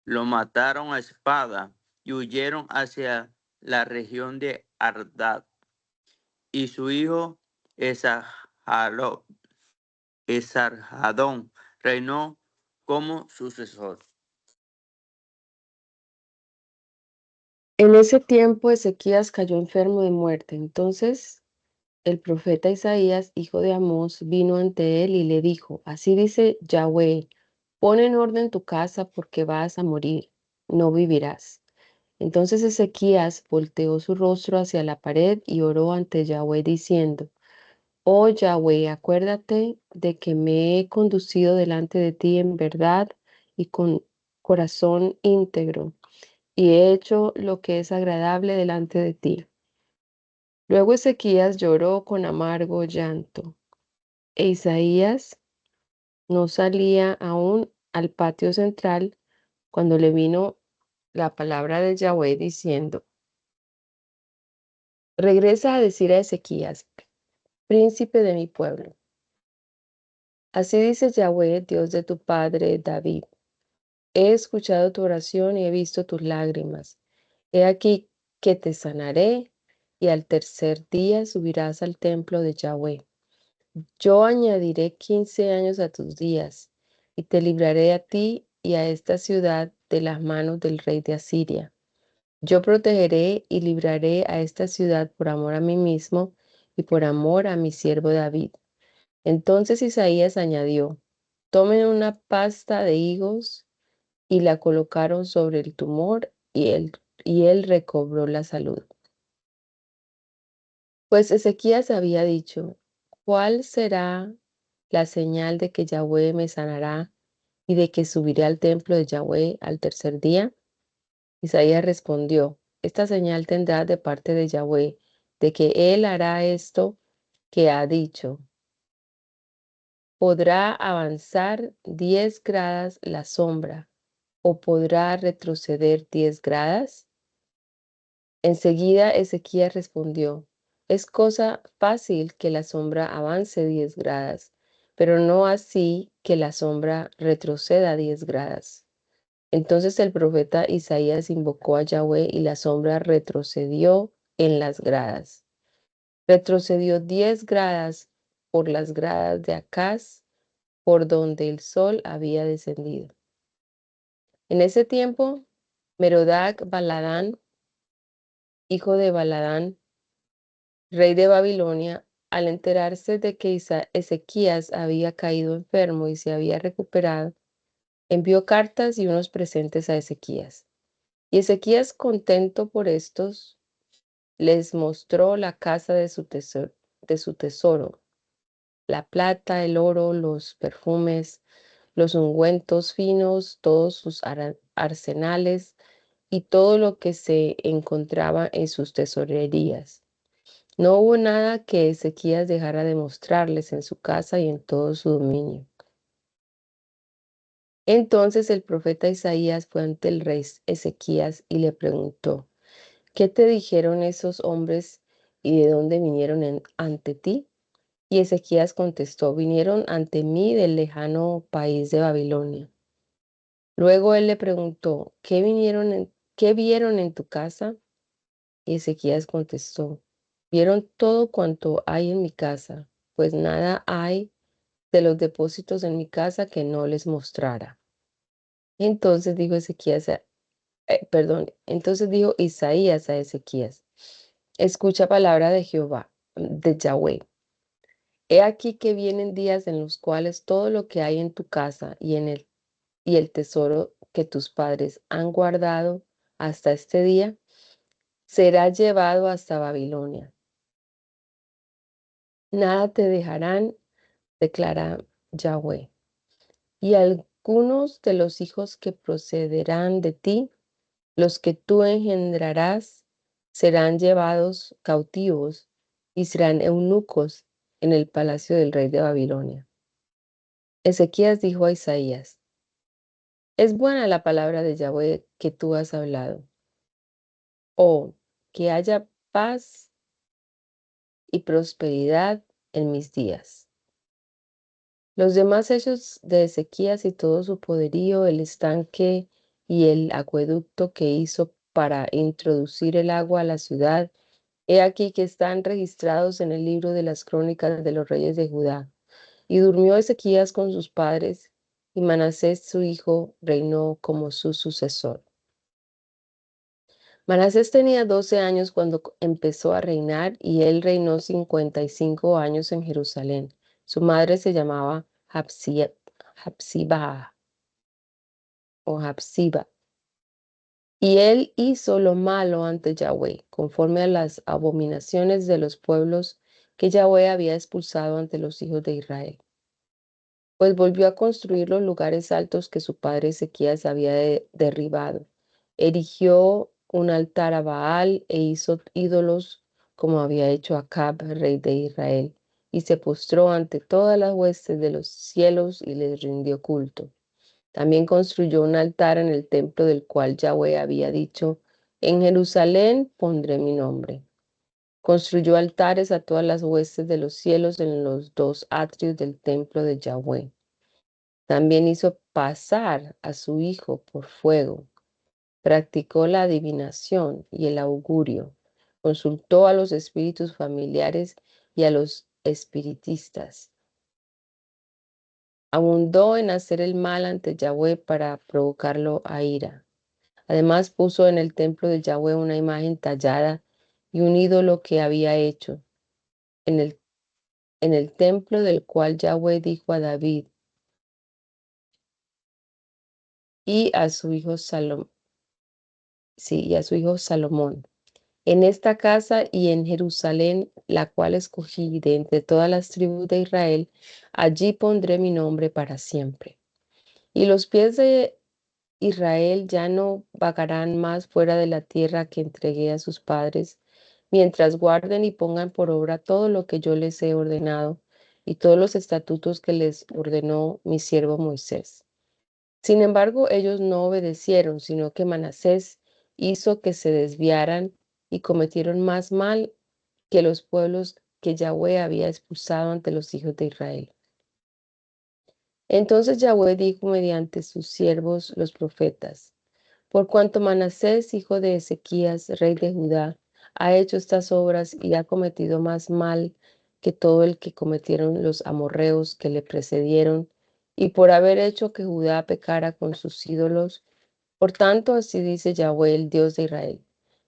C: lo mataron a espada y huyeron hacia la región de Ardad. Y su hijo Esarhadón reinó como sucesor.
D: En ese tiempo Ezequías cayó enfermo de muerte. Entonces el profeta Isaías, hijo de Amós, vino ante él y le dijo: así dice Yahweh, pon en orden tu casa porque vas a morir, no vivirás. Entonces Ezequías volteó su rostro hacia la pared y oró ante Yahweh diciendo: Oh Yahweh, acuérdate de que me he conducido delante de ti en verdad y con corazón íntegro, y he hecho lo que es agradable delante de ti. Luego Ezequías lloró con amargo llanto, e Isaías no salía aún al patio central cuando le vino la palabra de Yahweh diciendo: Regresa a decir a Ezequías, príncipe de mi pueblo. Así dice Yahweh, Dios de tu padre David: He escuchado tu oración y he visto tus lágrimas. He aquí que te sanaré, y al tercer día subirás al templo de Yahweh. Yo añadiré 15 años a tus días, y te libraré a ti y a esta ciudad de las manos del rey de Asiria. Yo protegeré y libraré a esta ciudad por amor a mí mismo y por amor a mi siervo David. Entonces Isaías añadió: Tomen una pasta de higos, y la colocaron sobre el tumor, y él recobró la salud. Pues Ezequías había dicho: ¿Cuál será la señal de que Yahweh me sanará y de que subiré al templo de Yahweh al tercer día? Isaías respondió: Esta señal tendrá de parte de Yahweh, de que él hará esto que ha dicho. ¿Podrá avanzar 10 gradas la sombra, o podrá retroceder 10 gradas? Enseguida Ezequías respondió: Es cosa fácil que la sombra avance 10 gradas, pero no así que la sombra retroceda 10 gradas. Entonces el profeta Isaías invocó a Yahweh y la sombra retrocedió en las gradas. Retrocedió 10 gradas por las gradas de Acaz, por donde el sol había descendido. En ese tiempo, Merodac Baladán, hijo de Baladán, rey de Babilonia, al enterarse de que Ezequías había caído enfermo y se había recuperado, envió cartas y unos presentes a Ezequías. Y Ezequías, contento por estos, les mostró la casa de su tesoro, la plata, el oro, los perfumes, los ungüentos finos, todos sus arsenales y todo lo que se encontraba en sus tesorerías. No hubo nada que Ezequías dejara de mostrarles en su casa y en todo su dominio. Entonces el profeta Isaías fue ante el rey Ezequías y le preguntó: ¿Qué te dijeron esos hombres y de dónde vinieron ante ti? Y Ezequías contestó: Vinieron ante mí del lejano país de Babilonia. Luego él le preguntó: ¿Qué vieron en tu casa? Y Ezequías contestó: Vieron todo cuanto hay en mi casa, pues nada hay de los depósitos en mi casa que no les mostrara. Entonces dijo entonces dijo Isaías a Ezequías: Escucha palabra de Jehová, de Yahweh. He aquí que vienen días en los cuales todo lo que hay en tu casa y el tesoro que tus padres han guardado hasta este día será llevado hasta Babilonia. Nada te dejarán, declara Yahweh. Y algunos de los hijos que procederán de ti, los que tú engendrarás, serán llevados cautivos y serán eunucos en el palacio del rey de Babilonia. Ezequías dijo a Isaías: Es buena la palabra de Yahweh que tú has hablado. Oh, que haya paz y prosperidad en mis días. Los demás hechos de Ezequías y todo su poderío, el estanque y el acueducto que hizo para introducir el agua a la ciudad, he aquí que están registrados en el libro de las crónicas de los reyes de Judá. Y durmió Ezequías con sus padres, y Manasés su hijo reinó como su sucesor. Manasés tenía 12 años cuando empezó a reinar, y él reinó 55 años en Jerusalén. Su madre se llamaba Hapsiba o Hapsiba. Y él hizo lo malo ante Yahweh, conforme a las abominaciones de los pueblos que Yahweh había expulsado ante los hijos de Israel. Pues volvió a construir los lugares altos que su padre Ezequías había derribado. Erigió un altar a Baal e hizo ídolos como había hecho Acab, rey de Israel, y se postró ante todas las huestes de los cielos y les rindió culto. También construyó un altar en el templo del cual Yahweh había dicho: en Jerusalén pondré mi nombre. Construyó altares a todas las huestes de los cielos en los dos atrios del templo de Yahweh. También hizo pasar a su hijo por fuego. Practicó la adivinación y el augurio. Consultó a los espíritus familiares y a los espiritistas. Abundó en hacer el mal ante Yahweh para provocarlo a ira. Además puso en el templo de Yahweh una imagen tallada y un ídolo que había hecho en el templo del cual Yahweh dijo a David y a su hijo Salomón: en esta casa y en Jerusalén, la cual escogí de entre todas las tribus de Israel, allí pondré mi nombre para siempre. Y los pies de Israel ya no vagarán más fuera de la tierra que entregué a sus padres, mientras guarden y pongan por obra todo lo que yo les he ordenado y todos los estatutos que les ordenó mi siervo Moisés. Sin embargo, ellos no obedecieron, sino que Manasés hizo que se desviaran y cometieron más mal que los pueblos que Yahweh había expulsado ante los hijos de Israel. Entonces Yahweh dijo mediante sus siervos los profetas: por cuanto Manasés, hijo de Ezequías, rey de Judá, ha hecho estas obras y ha cometido más mal que todo el que cometieron los amorreos que le precedieron, y por haber hecho que Judá pecara con sus ídolos, por tanto, así dice Yahweh, el Dios de Israel: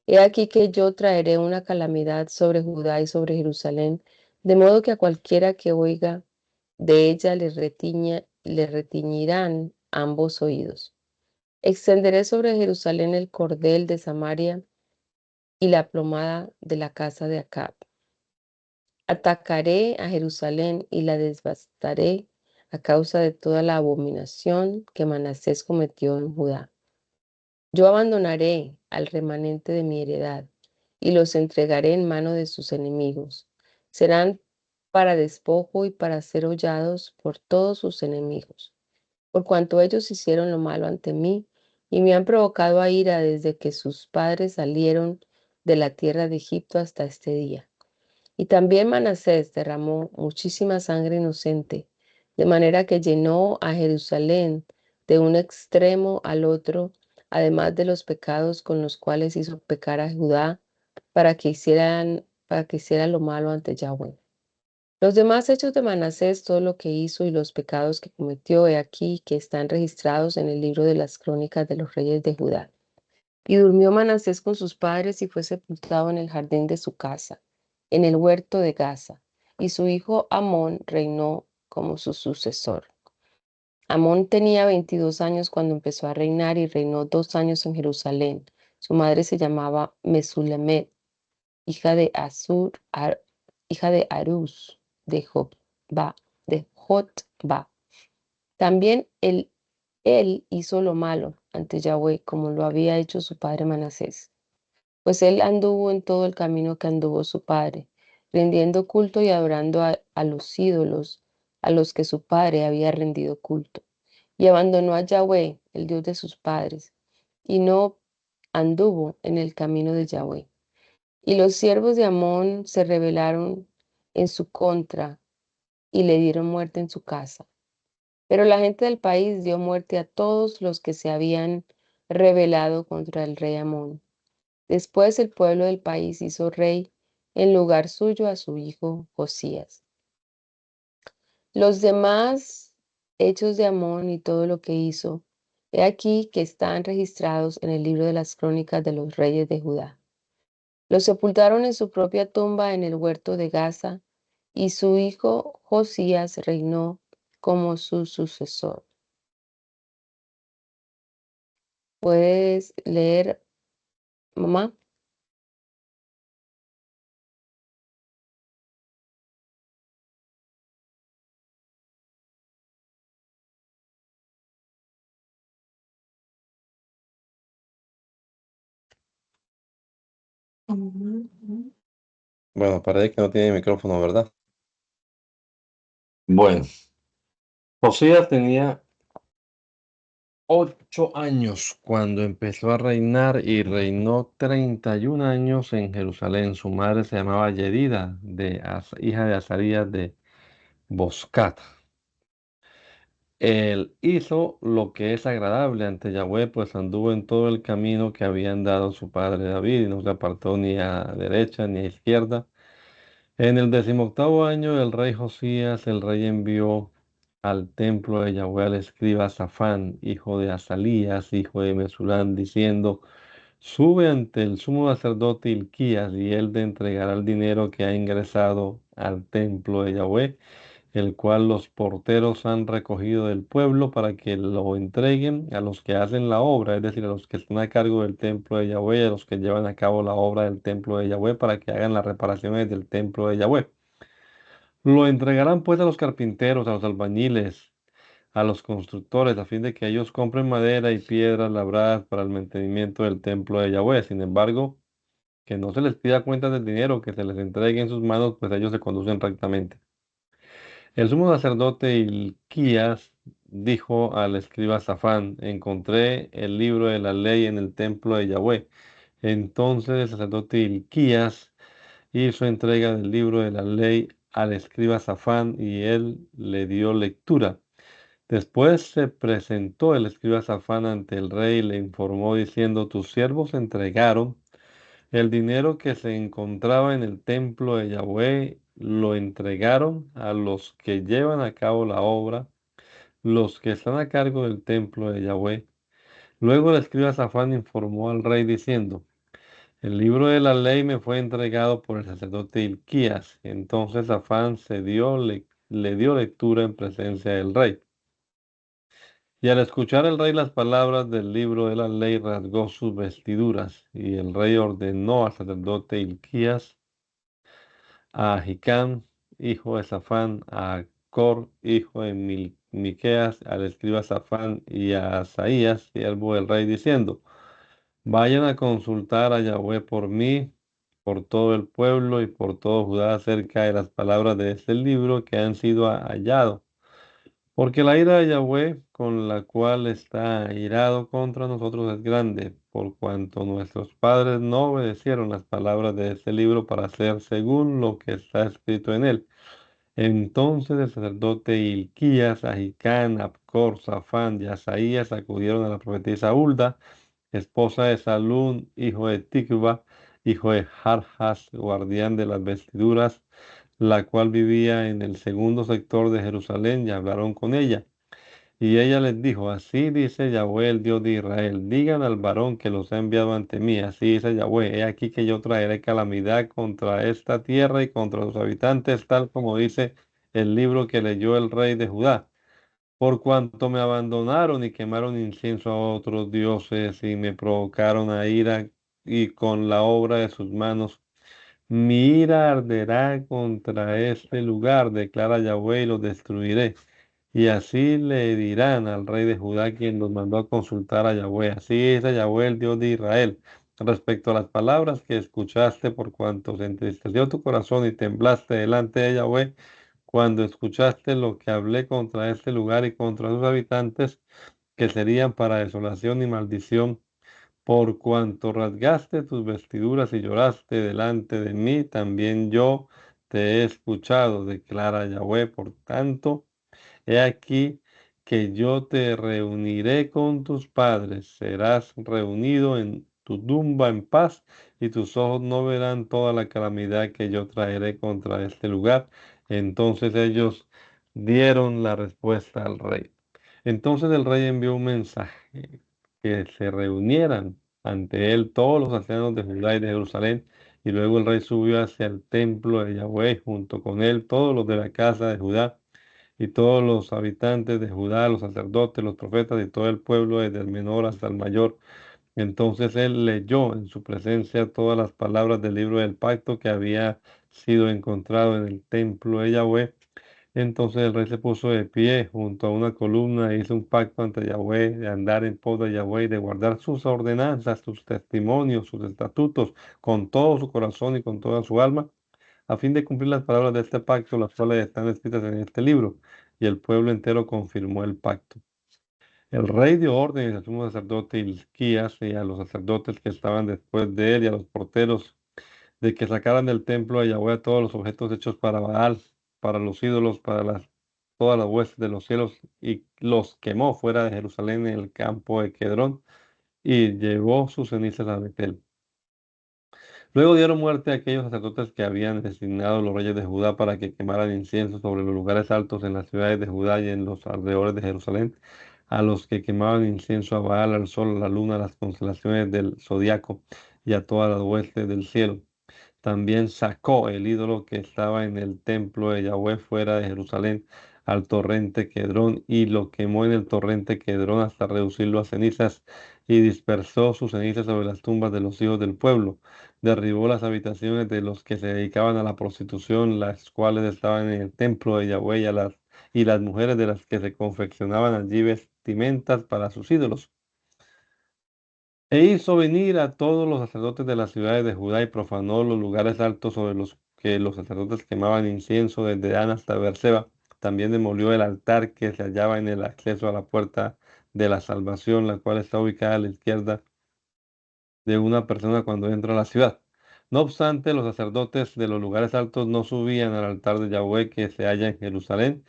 D: he aquí que yo traeré una calamidad sobre Judá y sobre Jerusalén, de modo que a cualquiera que oiga de ella le retiñirán ambos oídos. Extenderé sobre Jerusalén el cordel de Samaria y la plomada de la casa de Acab. Atacaré a Jerusalén y la devastaré a causa de toda la abominación que Manasés cometió en Judá. Yo abandonaré al remanente de mi heredad y los entregaré en mano de sus enemigos. Serán para despojo y para ser hollados por todos sus enemigos, por cuanto ellos hicieron lo malo ante mí y me han provocado a ira desde que sus padres salieron de la tierra de Egipto hasta este día. Y también Manasés derramó muchísima sangre inocente, de manera que llenó a Jerusalén de un extremo al otro, además de los pecados con los cuales hizo pecar a Judá para que hiciera lo malo ante Yahweh. Los demás hechos de Manasés, todo lo que hizo y los pecados que cometió, he aquí que están registrados en el libro de las crónicas de los reyes de Judá. Y durmió Manasés con sus padres y fue sepultado en el jardín de su casa, en el huerto de Gaza, y su hijo Amón reinó como su sucesor. Amón tenía 22 años cuando empezó a reinar y reinó 2 años en Jerusalén. Su madre se llamaba Mesulemet, hija de hija de Arús, de Jotba. También él hizo lo malo ante Yahweh, como lo había hecho su padre Manasés. Pues él anduvo en todo el camino que anduvo su padre, rindiendo culto y adorando a los ídolos a los que su padre había rendido culto. Y abandonó a Yahweh, el Dios de sus padres, y no anduvo en el camino de Yahweh. Y los siervos de Amón se rebelaron en su contra y le dieron muerte en su casa. Pero la gente del país dio muerte a todos los que se habían rebelado contra el rey Amón. Después el pueblo del país hizo rey en lugar suyo a su hijo Josías. Los demás hechos de Amón y todo lo que hizo, he aquí que están registrados en el libro de las crónicas de los reyes de Judá. Lo sepultaron en su propia tumba en el huerto de Gaza, y su hijo Josías reinó como su sucesor. ¿Puedes leer, mamá?
A: Bueno, parece que no tiene micrófono, ¿verdad? Bueno, Josías tenía 8 años cuando empezó a reinar y reinó 31 años en Jerusalén. Su madre se llamaba Yedida, hija de Azarías de Boscat. Él hizo lo que es agradable ante Yahweh, pues anduvo en todo el camino que habían dado su padre David y no se apartó ni a derecha ni a izquierda. En el 18º año del rey Josías, el rey envió al templo de Yahweh al escriba Safán, hijo de Azalías, hijo de Mesulán, diciendo: Sube ante el sumo sacerdote Hilquías, y él te entregará el dinero que ha ingresado al templo de Yahweh, el cual los porteros han recogido del pueblo para que lo entreguen a los que hacen la obra, es decir, a los que están a cargo del templo de Yahweh, a los que llevan a cabo la obra del templo de Yahweh, para que hagan las reparaciones del templo de Yahweh. Lo entregarán pues a los carpinteros, a los albañiles, a los constructores, a fin de que ellos compren madera y piedras labradas para el mantenimiento del templo de Yahweh. Sin embargo, que no se les pida cuenta del dinero que se les entregue en sus manos, pues ellos se conducen rectamente. El sumo sacerdote Hilquías dijo al escriba Safán: Encontré el libro de la ley en el templo de Yahweh. Entonces el sacerdote Hilquías hizo entrega del libro de la ley al escriba Safán y él le dio lectura. Después se presentó el escriba Safán ante el rey y le informó diciendo: Tus siervos entregaron el dinero que se encontraba en el templo de Yahweh, lo entregaron a los que llevan a cabo la obra, los que están a cargo del templo de Yahweh. Luego el escriba Safán informó al rey diciendo: El libro de la ley me fue entregado por el sacerdote Hilquías. Entonces Safán le dio lectura en presencia del rey. Y al escuchar el rey las palabras del libro de la ley, rasgó sus vestiduras. Y el rey ordenó al sacerdote Hilquías, a Ahicam, hijo de Safán, a Cor, hijo de Miqueas, al escriba Safán, y a Asaías, siervo del rey, diciendo: Vayan a consultar a Yahweh por mí, por todo el pueblo y por todo Judá acerca de las palabras de este libro que han sido hallados. Porque la ira de Yahweh con la cual está airado contra nosotros es grande, por cuanto nuestros padres no obedecieron las palabras de este libro para hacer según lo que está escrito en él. Entonces el sacerdote Hilquías, Ahicán, Abcor, Safán y Asaías acudieron a la profetisa Hulda, esposa de Salún, hijo de Tikva, hijo de Jarjas, guardián de las vestiduras, la cual vivía en el segundo sector de Jerusalén, y hablaron con ella. Y ella les dijo: Así dice Yahweh, el Dios de Israel: Digan al varón que los ha enviado ante mí. Así dice Yahweh: He aquí que yo traeré calamidad contra esta tierra y contra sus habitantes, tal como dice el libro que leyó el rey de Judá. Por cuanto me abandonaron y quemaron incienso a otros dioses y me provocaron a ira y con la obra de sus manos, mi ira arderá contra este lugar, declara Yahweh, y los destruiré. Y así le dirán al rey de Judá, quien los mandó a consultar a Yahweh: Así dice Yahweh, el Dios de Israel, respecto a las palabras que escuchaste, por cuanto se entristeció tu corazón y temblaste delante de Yahweh, cuando escuchaste lo que hablé contra este lugar y contra sus habitantes, que serían para desolación y maldición. Por cuanto rasgaste tus vestiduras y lloraste delante de mí, también yo te he escuchado, declara Yahweh. Por tanto, he aquí que yo te reuniré con tus padres, serás reunido en tu tumba en paz, y tus ojos no verán toda la calamidad que yo traeré contra este lugar. Entonces ellos dieron la respuesta al rey. Entonces el rey envió un mensaje: que se reunieran ante él todos los ancianos de Judá y de Jerusalén. Y luego el rey subió hacia el templo de Yahweh, junto con él todos los de la casa de Judá y todos los habitantes de Judá, los sacerdotes, los profetas y todo el pueblo, desde el menor hasta el mayor. Entonces él leyó en su presencia todas las palabras del libro del pacto que había sido encontrado en el templo de Yahweh. Entonces el rey se puso de pie junto a una columna e hizo un pacto ante Yahweh de andar en pos de Yahweh y de guardar sus ordenanzas, sus testimonios, sus estatutos con todo su corazón y con toda su alma, a fin de cumplir las palabras de este pacto, las cuales están escritas en este libro. Y el pueblo entero confirmó el pacto. El rey dio órdenes al sumo sacerdote Hilquías y a los sacerdotes que estaban después de él y a los porteros de que sacaran del templo de Yahweh todos los objetos hechos para Baal, para los ídolos, para todas las huestes de los cielos, y los quemó fuera de Jerusalén en el campo de Quedrón, y llevó sus cenizas a Betel. Luego dieron muerte a aquellos sacerdotes que habían designado los reyes de Judá para que quemaran incienso sobre los lugares altos en las ciudades de Judá y en los alrededores de Jerusalén, a los que quemaban incienso a Baal, al sol, a la luna, a las constelaciones del zodiaco y a todas las huestes del cielo. También sacó el ídolo que estaba en el templo de Yahweh fuera de Jerusalén al torrente Quedrón y lo quemó en el torrente Quedrón hasta reducirlo a cenizas y dispersó sus cenizas sobre las tumbas de los hijos del pueblo. Derribó las habitaciones de los que se dedicaban a la prostitución, las cuales estaban en el templo de Yahweh y las mujeres de las que se confeccionaban allí vestimentas para sus ídolos. E hizo venir a todos los sacerdotes de las ciudades de Judá y profanó los lugares altos sobre los que los sacerdotes quemaban incienso desde Dan hasta Beerseba. También demolió el altar que se hallaba en el acceso a la puerta de la salvación, la cual está ubicada a la izquierda de una persona cuando entra a la ciudad. No obstante, los sacerdotes de los lugares altos no subían al altar de Yahweh que se halla en Jerusalén,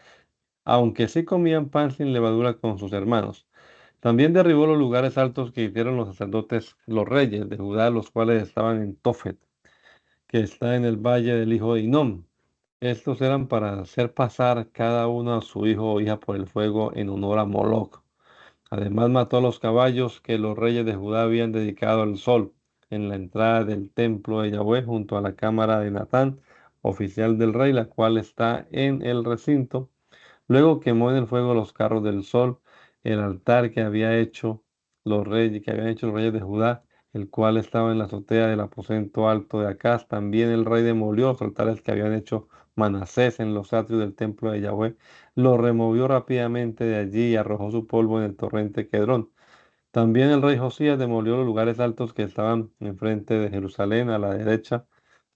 A: aunque sí comían pan sin levadura con sus hermanos. También derribó los lugares altos que hicieron los sacerdotes, los reyes de Judá, los cuales estaban en Tofet, que está en el valle del hijo de Hinnom. Estos eran para hacer pasar cada uno a su hijo o hija por el fuego en honor a Moloc. Además mató a los caballos que los reyes de Judá habían dedicado al sol en la entrada del templo de Yahweh junto a la cámara de Natán, oficial del rey, la cual está en el recinto. Luego quemó en el fuego los carros del sol, el altar que habían hecho los reyes de Judá, el cual estaba en la azotea del aposento alto de Acaz. También el rey demolió los altares que habían hecho Manasés en los atrios del templo de Yahweh, lo removió rápidamente de allí y arrojó su polvo en el torrente Quedrón. También el rey Josías demolió los lugares altos que estaban enfrente de Jerusalén, a la derecha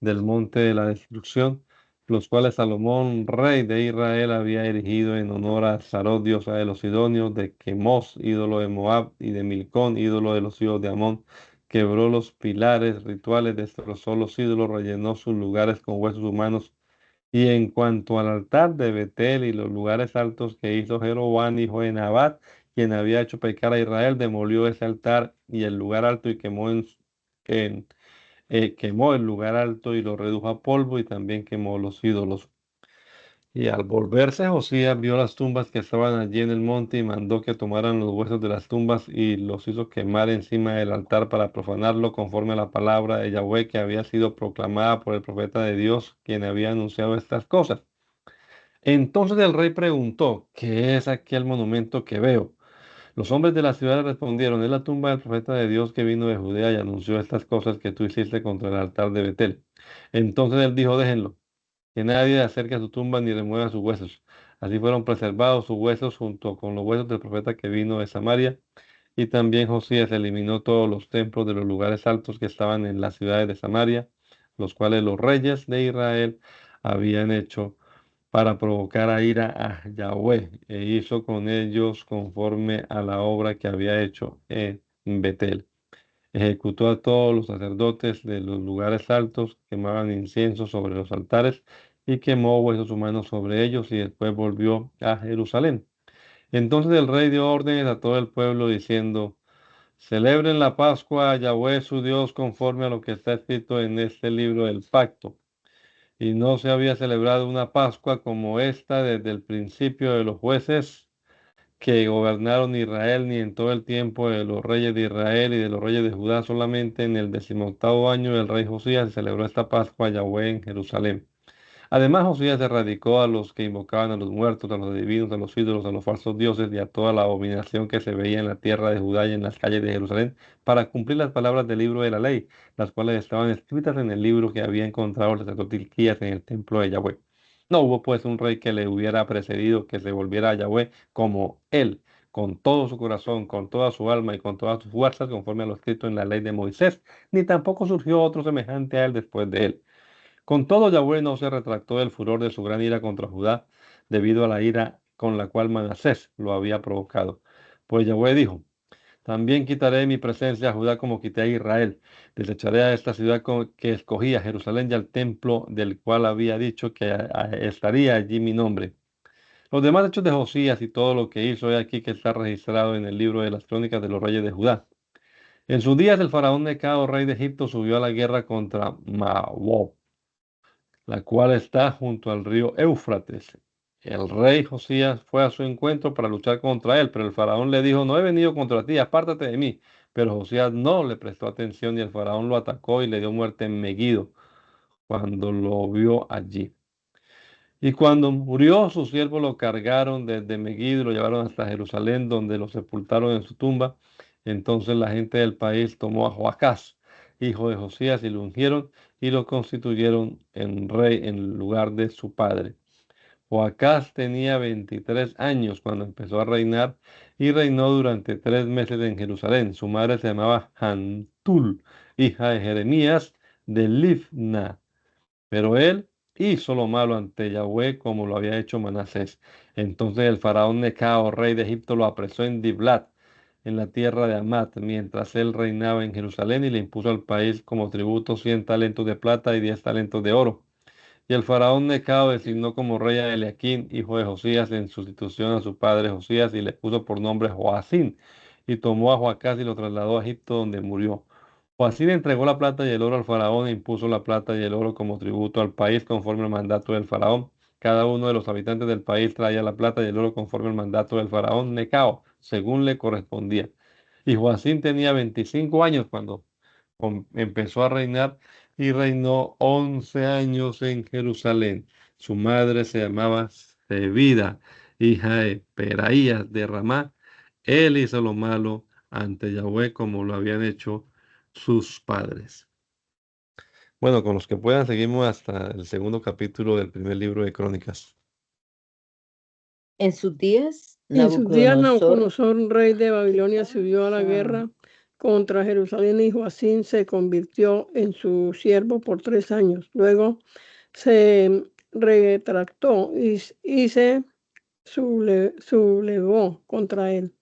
A: del monte de la destrucción, los cuales Salomón, rey de Israel, había erigido en honor a Sarot, diosa de los Sidonios, de Quemos, ídolo de Moab, y de Milcón, ídolo de los hijos de Amón. Quebró los pilares rituales, destrozó los ídolos, rellenó sus lugares con huesos humanos. Y en cuanto al altar de Betel y los lugares altos que hizo Jeroboam, hijo de Nabat, quien había hecho pecar a Israel, demolió ese altar y el lugar alto y quemó el lugar alto y lo redujo a polvo y también quemó los ídolos. Y al volverse Josías vio las tumbas que estaban allí en el monte y mandó que tomaran los huesos de las tumbas y los hizo quemar encima del altar para profanarlo conforme a la palabra de Yahweh que había sido proclamada por el profeta de Dios, quien había anunciado estas cosas. Entonces el rey preguntó, ¿qué es aquel monumento que veo? Los hombres de la ciudad le respondieron, es la tumba del profeta de Dios que vino de Judea y anunció estas cosas que tú hiciste contra el altar de Betel. Entonces él dijo, déjenlo, que nadie acerque a su tumba ni remueva sus huesos. Así fueron preservados sus huesos junto con los huesos del profeta que vino de Samaria. Y también Josías eliminó todos los templos de los lugares altos que estaban en las ciudades de Samaria, los cuales los reyes de Israel habían hecho para provocar a ira a Yahweh, e hizo con ellos conforme a la obra que había hecho en Betel. Ejecutó a todos los sacerdotes de los lugares altos, quemaban incienso sobre los altares y quemó huesos humanos sobre ellos y después volvió a Jerusalén. Entonces el rey dio órdenes a todo el pueblo diciendo, celebren la Pascua a Yahweh su Dios conforme a lo que está escrito en este libro del pacto. Y no se había celebrado una Pascua como esta desde el principio de los jueces que gobernaron Israel, ni en todo el tiempo de los reyes de Israel y de los reyes de Judá. Solamente en el 18º año del rey Josías se celebró esta Pascua a Yahweh en Jerusalén. Además, Josías erradicó a los que invocaban a los muertos, a los adivinos, a los ídolos, a los falsos dioses y a toda la abominación que se veía en la tierra de Judá y en las calles de Jerusalén, para cumplir las palabras del libro de la ley, las cuales estaban escritas en el libro que había encontrado el sacerdote Hilquías en el templo de Yahweh. No hubo pues un rey que le hubiera precedido, que se volviera a Yahweh como él, con todo su corazón, con toda su alma y con todas sus fuerzas, conforme a lo escrito en la ley de Moisés, ni tampoco surgió otro semejante a él después de él. Con todo, Yahweh no se retractó del furor de su gran ira contra Judá, debido a la ira con la cual Manasés lo había provocado. Pues Yahweh dijo: también quitaré de mi presencia a Judá como quité a Israel. Desecharé a esta ciudad que escogí, a Jerusalén y al templo del cual había dicho que estaría allí mi nombre. Los demás hechos de Josías y todo lo que hizo, he aquí que está registrado en el libro de las crónicas de los reyes de Judá. En sus días el faraón Necao, rey de Egipto, subió a la guerra contra Maob, la cual está junto al río Éufrates. El rey Josías fue a su encuentro para luchar contra él, pero el faraón le dijo: no he venido contra ti, apártate de mí. Pero Josías no le prestó atención y el faraón lo atacó y le dio muerte en Megido cuando lo vio allí. Y cuando murió, sus siervos lo cargaron desde Megido y lo llevaron hasta Jerusalén, donde lo sepultaron en su tumba. Entonces la gente del país tomó a Joacás, hijo de Josías, y lo ungieron y lo constituyeron en rey en lugar de su padre. Joacás tenía 23 años cuando empezó a reinar y reinó durante 3 meses en Jerusalén. Su madre se llamaba Hantul, hija de Jeremías de Libna. Pero él hizo lo malo ante Yahweh como lo había hecho Manasés. Entonces el faraón Necao, rey de Egipto, lo apresó en Diblat, en la tierra de Amat, mientras él reinaba en Jerusalén, y le impuso al país como tributo 100 talentos de plata y 10 talentos de oro. Y el faraón Necao designó como rey a Eliaquín, hijo de Josías, en sustitución a su padre Josías, y le puso por nombre Joacín, y tomó a Joacás y lo trasladó a Egipto, donde murió. Joacín entregó la plata y el oro al faraón e impuso la plata y el oro como tributo al país conforme al mandato del faraón. Cada uno de los habitantes del país traía la plata y el oro conforme al mandato del faraón Necao, según le correspondía. Y Joacín tenía 25 años cuando empezó a reinar, y reinó 11 años en Jerusalén. Su madre se llamaba Zebida, hija de Peraías de Ramá. Él hizo lo malo ante Yahweh como lo habían hecho sus padres. Bueno, con los que puedan, seguimos hasta el segundo capítulo del primer libro de Crónicas.
D: En sus días,
B: En sus días,
D: Nabucodonosor,
B: Nabucodonosor, rey de Babilonia, subió a la guerra contra Jerusalén, y Joacín se convirtió en su siervo por 3 años. Luego se retractó y se sublevó contra él.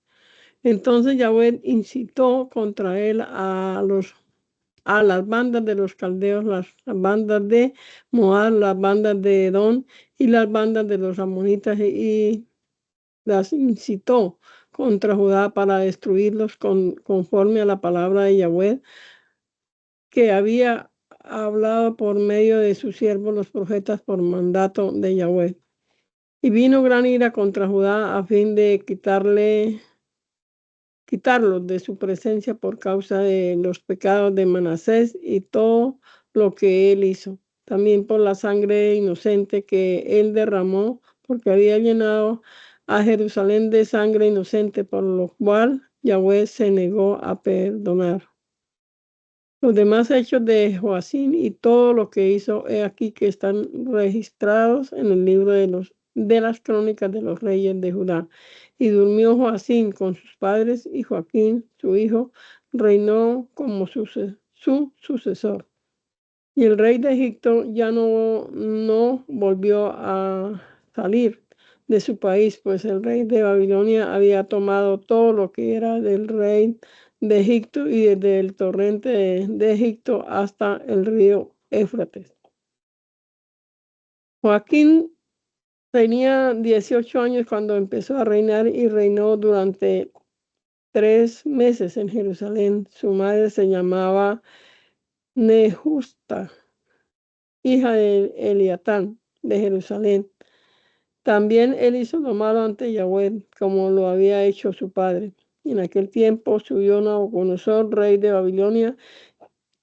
B: Entonces Yahweh incitó contra él a las bandas de los caldeos, las bandas de Moab, las bandas de Edom y las bandas de los amonitas, y las incitó contra Judá para destruirlos conforme a la palabra de Yahweh, que había hablado por medio de sus siervos los profetas por mandato de Yahweh. Y vino gran ira contra Judá a fin de quitarlos de su presencia por causa de los pecados de Manasés y todo lo que él hizo. También por la sangre inocente que él derramó, porque había llenado a Jerusalén de sangre inocente, por lo cual Yahweh se negó a perdonar. Los demás hechos de Joacín y todo lo que hizo, he aquí que están registrados en el libro de las crónicas de los reyes de Judá. Y durmió Joacín con sus padres, y Joaquín, su hijo, reinó como su sucesor. Y el rey de Egipto ya no volvió a salir de su país, pues el rey de Babilonia había tomado todo lo que era del rey de Egipto, y desde el torrente de Egipto hasta el río Éufrates. Joaquín tenía 18 años cuando empezó a reinar, y reinó durante 3 meses en Jerusalén. Su madre se llamaba Nehusta, hija de Eliatán de Jerusalén. También él hizo lo malo ante Yahweh, como lo había hecho su padre. Y en aquel tiempo subió Nabucodonosor, rey de Babilonia,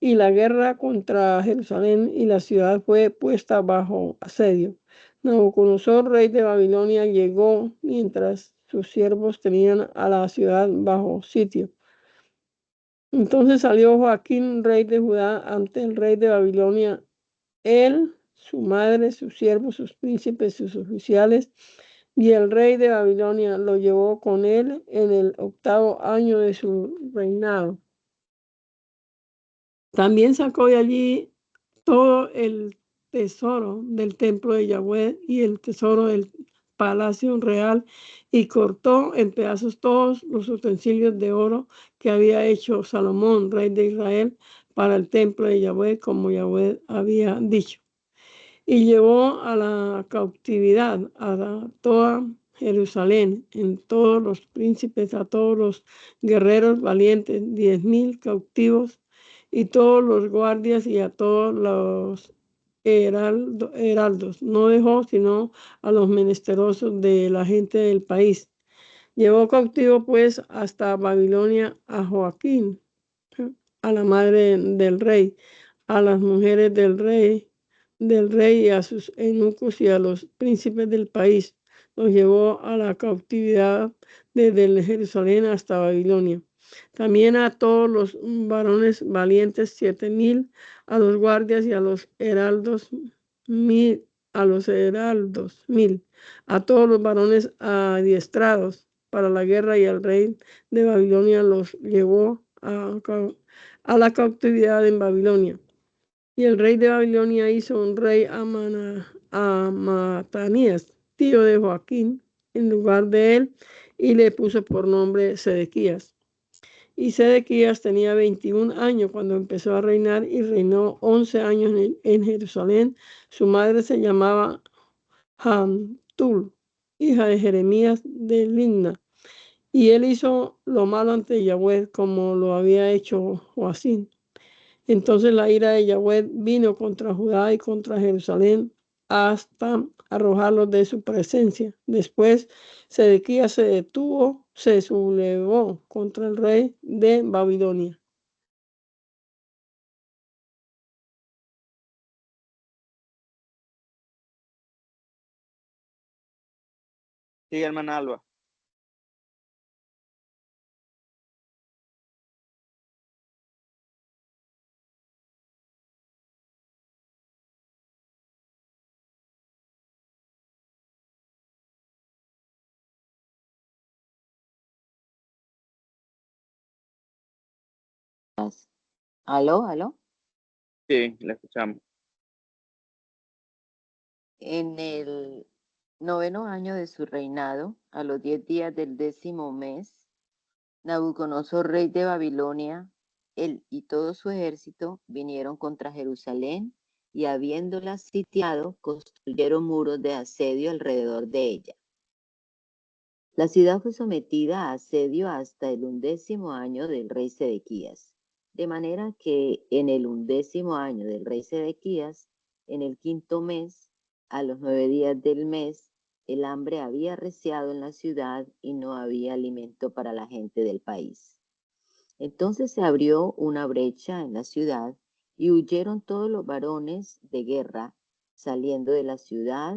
B: y la guerra contra Jerusalén y la ciudad fue puesta bajo asedio. Nabucodonosor, rey de Babilonia, llegó mientras sus siervos tenían a la ciudad bajo sitio. Entonces salió Joaquín, rey de Judá, ante el rey de Babilonia, él, su madre, sus siervos, sus príncipes, sus oficiales, y el rey de Babilonia lo llevó con él en el 8º año de su reinado. También sacó de allí todo el tesoro del templo de Yahweh y el tesoro del palacio real, y cortó en pedazos todos los utensilios de oro que había hecho Salomón, rey de Israel, para el templo de Yahweh, como Yahweh había dicho. Y llevó a la cautividad a toda Jerusalén, en todos los príncipes, a todos los guerreros valientes, 10,000 cautivos, y todos los guardias y a todos los heraldos. No dejó sino a los menesterosos de la gente del país. Llevó cautivo pues hasta Babilonia a Joaquín, a la madre del rey, a las mujeres del rey y a sus eunucos y a los príncipes del país. Los llevó a la cautividad desde Jerusalén hasta Babilonia. También a todos los varones valientes, 7,000, a los guardias y a los heraldos, 1,000, a todos los varones adiestrados para la guerra, y el rey de Babilonia los llevó a la cautividad en Babilonia. Y el rey de Babilonia hizo un rey a Matanías, tío de Joaquín, en lugar de él, y le puso por nombre Sedequías. Y Sedequías tenía 21 años cuando empezó a reinar, y reinó 11 años en Jerusalén. Su madre se llamaba Hamtul, hija de Jeremías de Libna. Y él hizo lo malo ante Yahweh, como lo había hecho Joacín. Entonces la ira de Yahweh vino contra Judá y contra Jerusalén hasta arrojarlos de su presencia. Después Sedequías se sublevó contra el rey de Babilonia.
C: Sí, hermana Alba.
E: ¿Aló, aló?
C: Sí, la escuchamos.
E: En el 9º año de su reinado, a los 10 días del 10º mes, Nabucodonosor, rey de Babilonia, él y todo su ejército vinieron contra Jerusalén, y habiéndola sitiado, construyeron muros de asedio alrededor de ella. La ciudad fue sometida a asedio hasta el 11º año del rey Sedequías, de manera que en el 11º año del rey Sedequías, en el 5º mes, a los 9 días del mes, el hambre había arreciado en la ciudad y no había alimento para la gente del país. Entonces se abrió una brecha en la ciudad y huyeron todos los varones de guerra, saliendo de la ciudad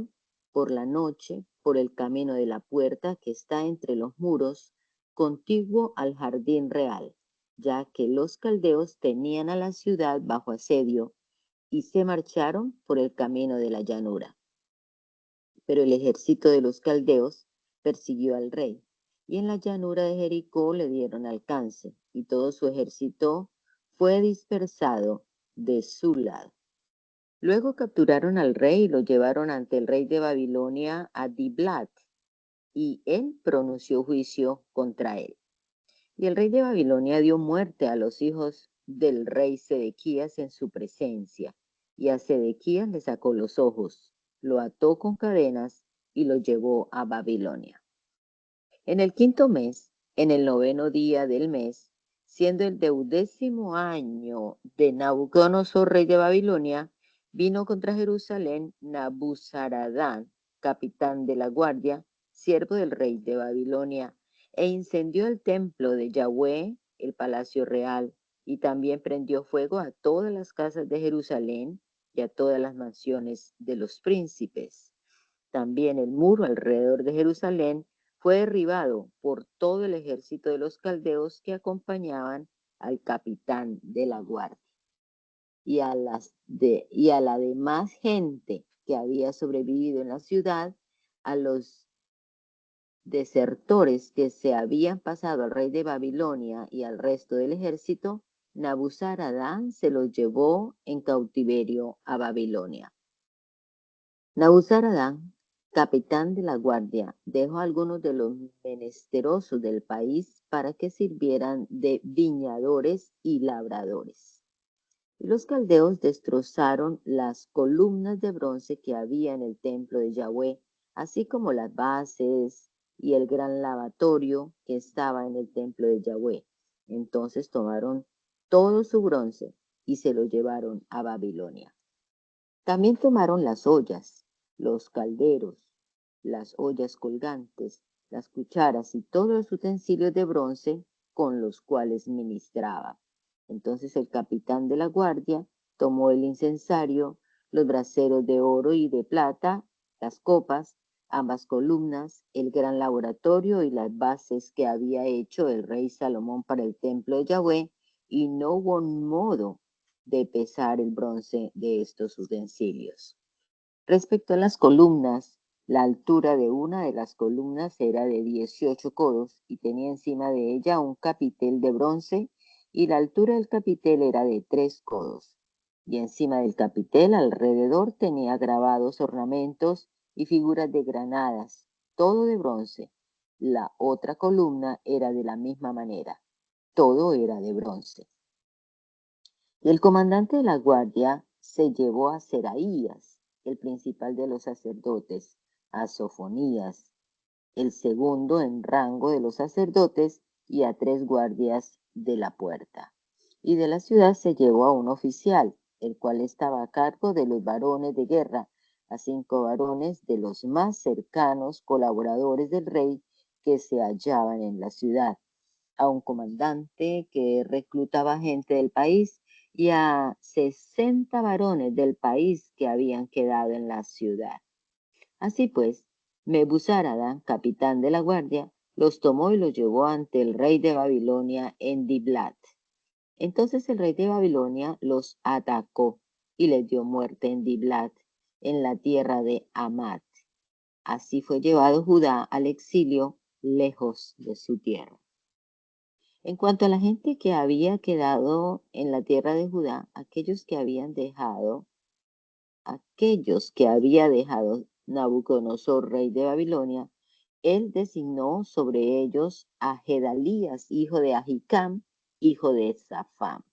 E: por la noche por el camino de la puerta que está entre los muros, contiguo al jardín real, ya que los caldeos tenían a la ciudad bajo asedio, y se marcharon por el camino de la llanura. Pero el ejército de los caldeos persiguió al rey, y en la llanura de Jericó le dieron alcance, y todo su ejército fue dispersado de su lado. Luego capturaron al rey y lo llevaron ante el rey de Babilonia, a Diblat, y él pronunció juicio contra él. Y el rey de Babilonia dio muerte a los hijos del rey Sedequías en su presencia, y a Sedequías le sacó los ojos, lo ató con cadenas y lo llevó a Babilonia. En el 5º mes, en el 9º día del mes, siendo el 10º año de Nabucodonosor, rey de Babilonia, vino contra Jerusalén Nabuzaradán, capitán de la guardia, siervo del rey de Babilonia, e incendió el templo de Yahweh, el palacio real, y también prendió fuego a todas las casas de Jerusalén y a todas las mansiones de los príncipes. También el muro alrededor de Jerusalén fue derribado por todo el ejército de los caldeos que acompañaban al capitán de la guardia. y a la demás gente que había sobrevivido en la ciudad, a los desertores que se habían pasado al rey de Babilonia y al resto del ejército, Nabuzaradán se los llevó en cautiverio a Babilonia. Nabuzaradán, capitán de la guardia, dejó a algunos de los menesterosos del país para que sirvieran de viñadores y labradores. Y los caldeos destrozaron las columnas de bronce que había en el templo de Yahweh, así como las bases y el gran lavatorio que estaba en el templo de Yahweh. Entonces tomaron todo su bronce y se lo llevaron a Babilonia. También tomaron las ollas, los calderos, las ollas colgantes, las cucharas y todos los utensilios de bronce con los cuales ministraba. Entonces el capitán de la guardia tomó el incensario, los braseros de oro y de plata, las copas, ambas columnas, el gran laboratorio y las bases que había hecho el rey Salomón para el templo de Yahweh, y no hubo modo de pesar el bronce de estos utensilios. Respecto a las columnas, la altura de una de las columnas era de 18 codos y tenía encima de ella un capitel de bronce, y la altura del capitel era de 3 codos. Y encima del capitel alrededor tenía grabados ornamentos y figuras de granadas, todo de bronce. La otra columna era de la misma manera, todo era de bronce. Y el comandante de la guardia se llevó a Seraías, el principal de los sacerdotes, a Sofonías, el segundo en rango de los sacerdotes, y a 3 guardias de la puerta. Y de la ciudad se llevó a un oficial, el cual estaba a cargo de los varones de guerra, a 5 varones de los más cercanos colaboradores del rey que se hallaban en la ciudad, a un comandante que reclutaba gente del país y a 60 varones del país que habían quedado en la ciudad. Así pues, Nebuzaradán, capitán de la guardia, los tomó y los llevó ante el rey de Babilonia en Diblat. Entonces el rey de Babilonia los atacó y les dio muerte en Diblat, en la tierra de Hamat. Así fue llevado Judá al exilio lejos de su tierra. En cuanto a la gente que había quedado en la tierra de Judá, aquellos que había dejado Nabucodonosor, rey de Babilonia, él designó sobre ellos a Gedalías, hijo de Ahicam, hijo de Safán.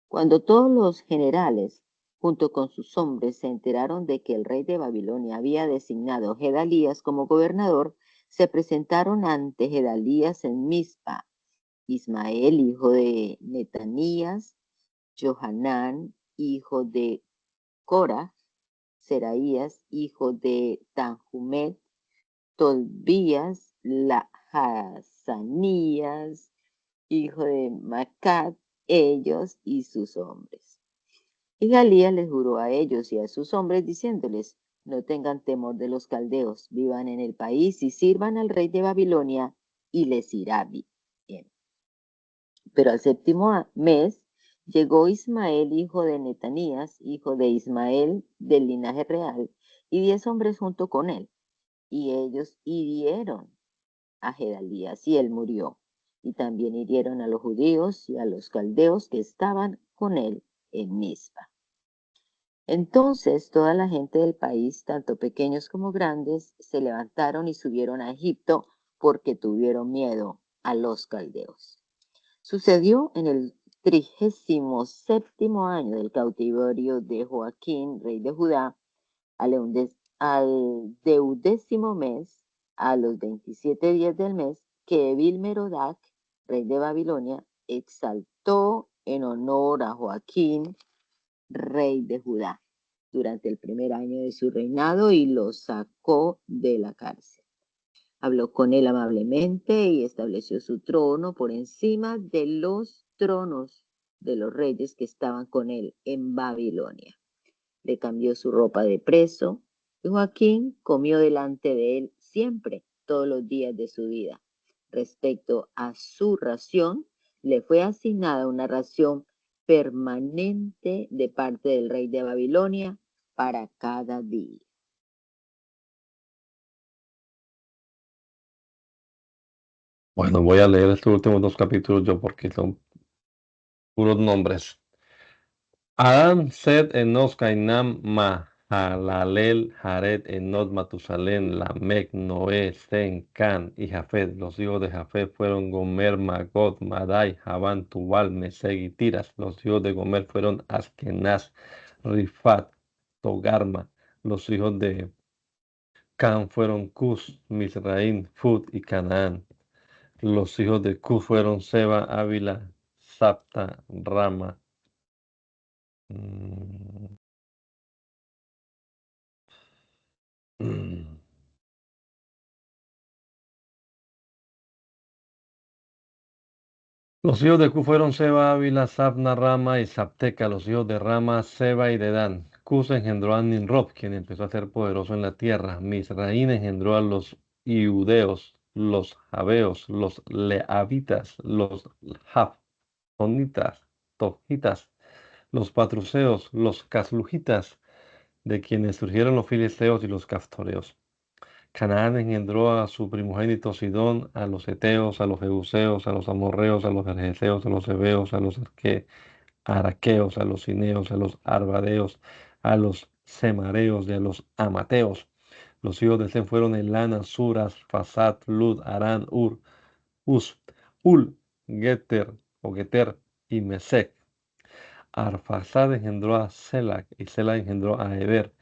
E: Cuando todos los generales, junto con sus hombres, se enteraron de que el rey de Babilonia había designado a Gedalías como gobernador, se presentaron ante Gedalías en Mizpa. Ismael, hijo de Netanías, Johanán, hijo de Cora, Seraías, hijo de Tanhumet, Tobías, Hazanías, hijo de Macat, ellos y sus hombres. Y Galías les juró a ellos y a sus hombres, diciéndoles: no tengan temor de los caldeos, vivan en el país y sirvan al rey de Babilonia, y les irá bien. Pero al 7º mes llegó Ismael, hijo de Netanías, hijo de Ismael del linaje real, y 10 hombres junto con él. Y ellos hirieron a Gedalías y él murió. Y también hirieron a los judíos y a los caldeos que estaban con él en Mizpa. Entonces toda la gente del país, tanto pequeños como grandes, se levantaron y subieron a Egipto porque tuvieron miedo a los caldeos. Sucedió en el 37º año del cautiverio de Joaquín, rey de Judá, al 12º mes, a los 27 días del mes, que Evil-Merodach, rey de Babilonia, exaltó en honor a Joaquín, rey de Judá, durante el primer año de su reinado, y lo sacó de la cárcel. Habló con él amablemente y estableció su trono por encima de los tronos de los reyes que estaban con él en Babilonia. Le cambió su ropa de preso, y Joaquín comió delante de él siempre, todos los días de su vida. Respecto a su ración, le fue asignada una ración permanente de parte del rey de Babilonia para cada día.
A: Bueno, voy a leer estos últimos 2 capítulos yo porque son puros nombres. Adán, Set, Enos, Cainán, Mahalalel, Jared, Enot, Matusalén, Lamec, Noé, Sen, Can y Jafet. Los hijos de Jafet fueron Gomer, Magot, Madai, Javán, Tubal, Meseg y Tiras. Los hijos de Gomer fueron Askenaz, Rifat, Togarma. Los hijos de Can fueron Cus, Misraín, Fut y Canaán. Los hijos de Cus fueron Seba, Ávila, Sapta, Rama. mm, mm. Los hijos de Cus fueron Seba, Ávila, Sabna, Rama y Sapteca. Los hijos de Rama, Seba y Dedán. Cus engendró a Nimrod, quien empezó a ser poderoso en la tierra. Misraín engendró a los Iudeos, los Jabeos, los Leavitas, los Jafonitas, Tojitas, los Patruseos, los Caslujitas, de quienes surgieron los filisteos y los caftoreos. Canaán engendró a su primogénito Sidón, a los heteos, a los jebuseos, a los amorreos, a los gergeseos, a los heveos, a los araqueos, a los cineos, a los arvadeos, a los semareos y a los amateos. Los hijos de Sem fueron Elana, Suras, Fasat, Lud, Arán, Us, Ul, Geter y Mesec. Arfaxad engendró a Selac y Selac engendró a Eber.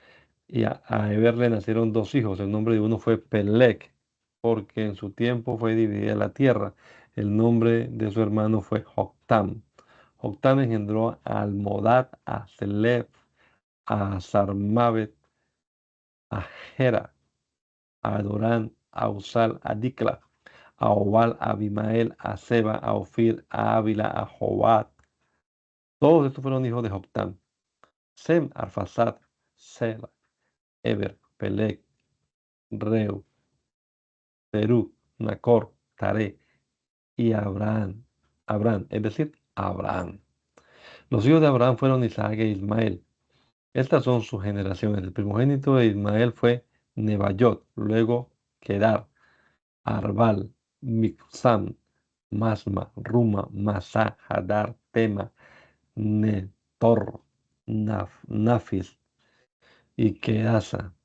A: Y a Eber le nacieron 2 hijos. El nombre de uno fue Pelec, porque en su tiempo fue dividida la tierra. El nombre de su hermano fue Joctam. Joctam engendró a Almodad, a Selef, a Sarmabet, a Gera, a Adorán, a Usal, a Dicla, a Obal, a Abimael, a Seba, a Ofir, a Ávila, a Jobat. Todos estos fueron hijos de Joctam. Sem, Arfasad, Sela, Eber, Pelec, Reu, Serug, Nacor, Taré y Abraham. Es decir, Abraham. Los hijos de Abraham fueron Isaac e Ismael. Estas son sus generaciones. El primogénito de Ismael fue Nebayot, luego Kedar, Arbal, Mibsam, Masma, Ruma, Masá, Hadar, Tema, Netor, Nafis y Keasa.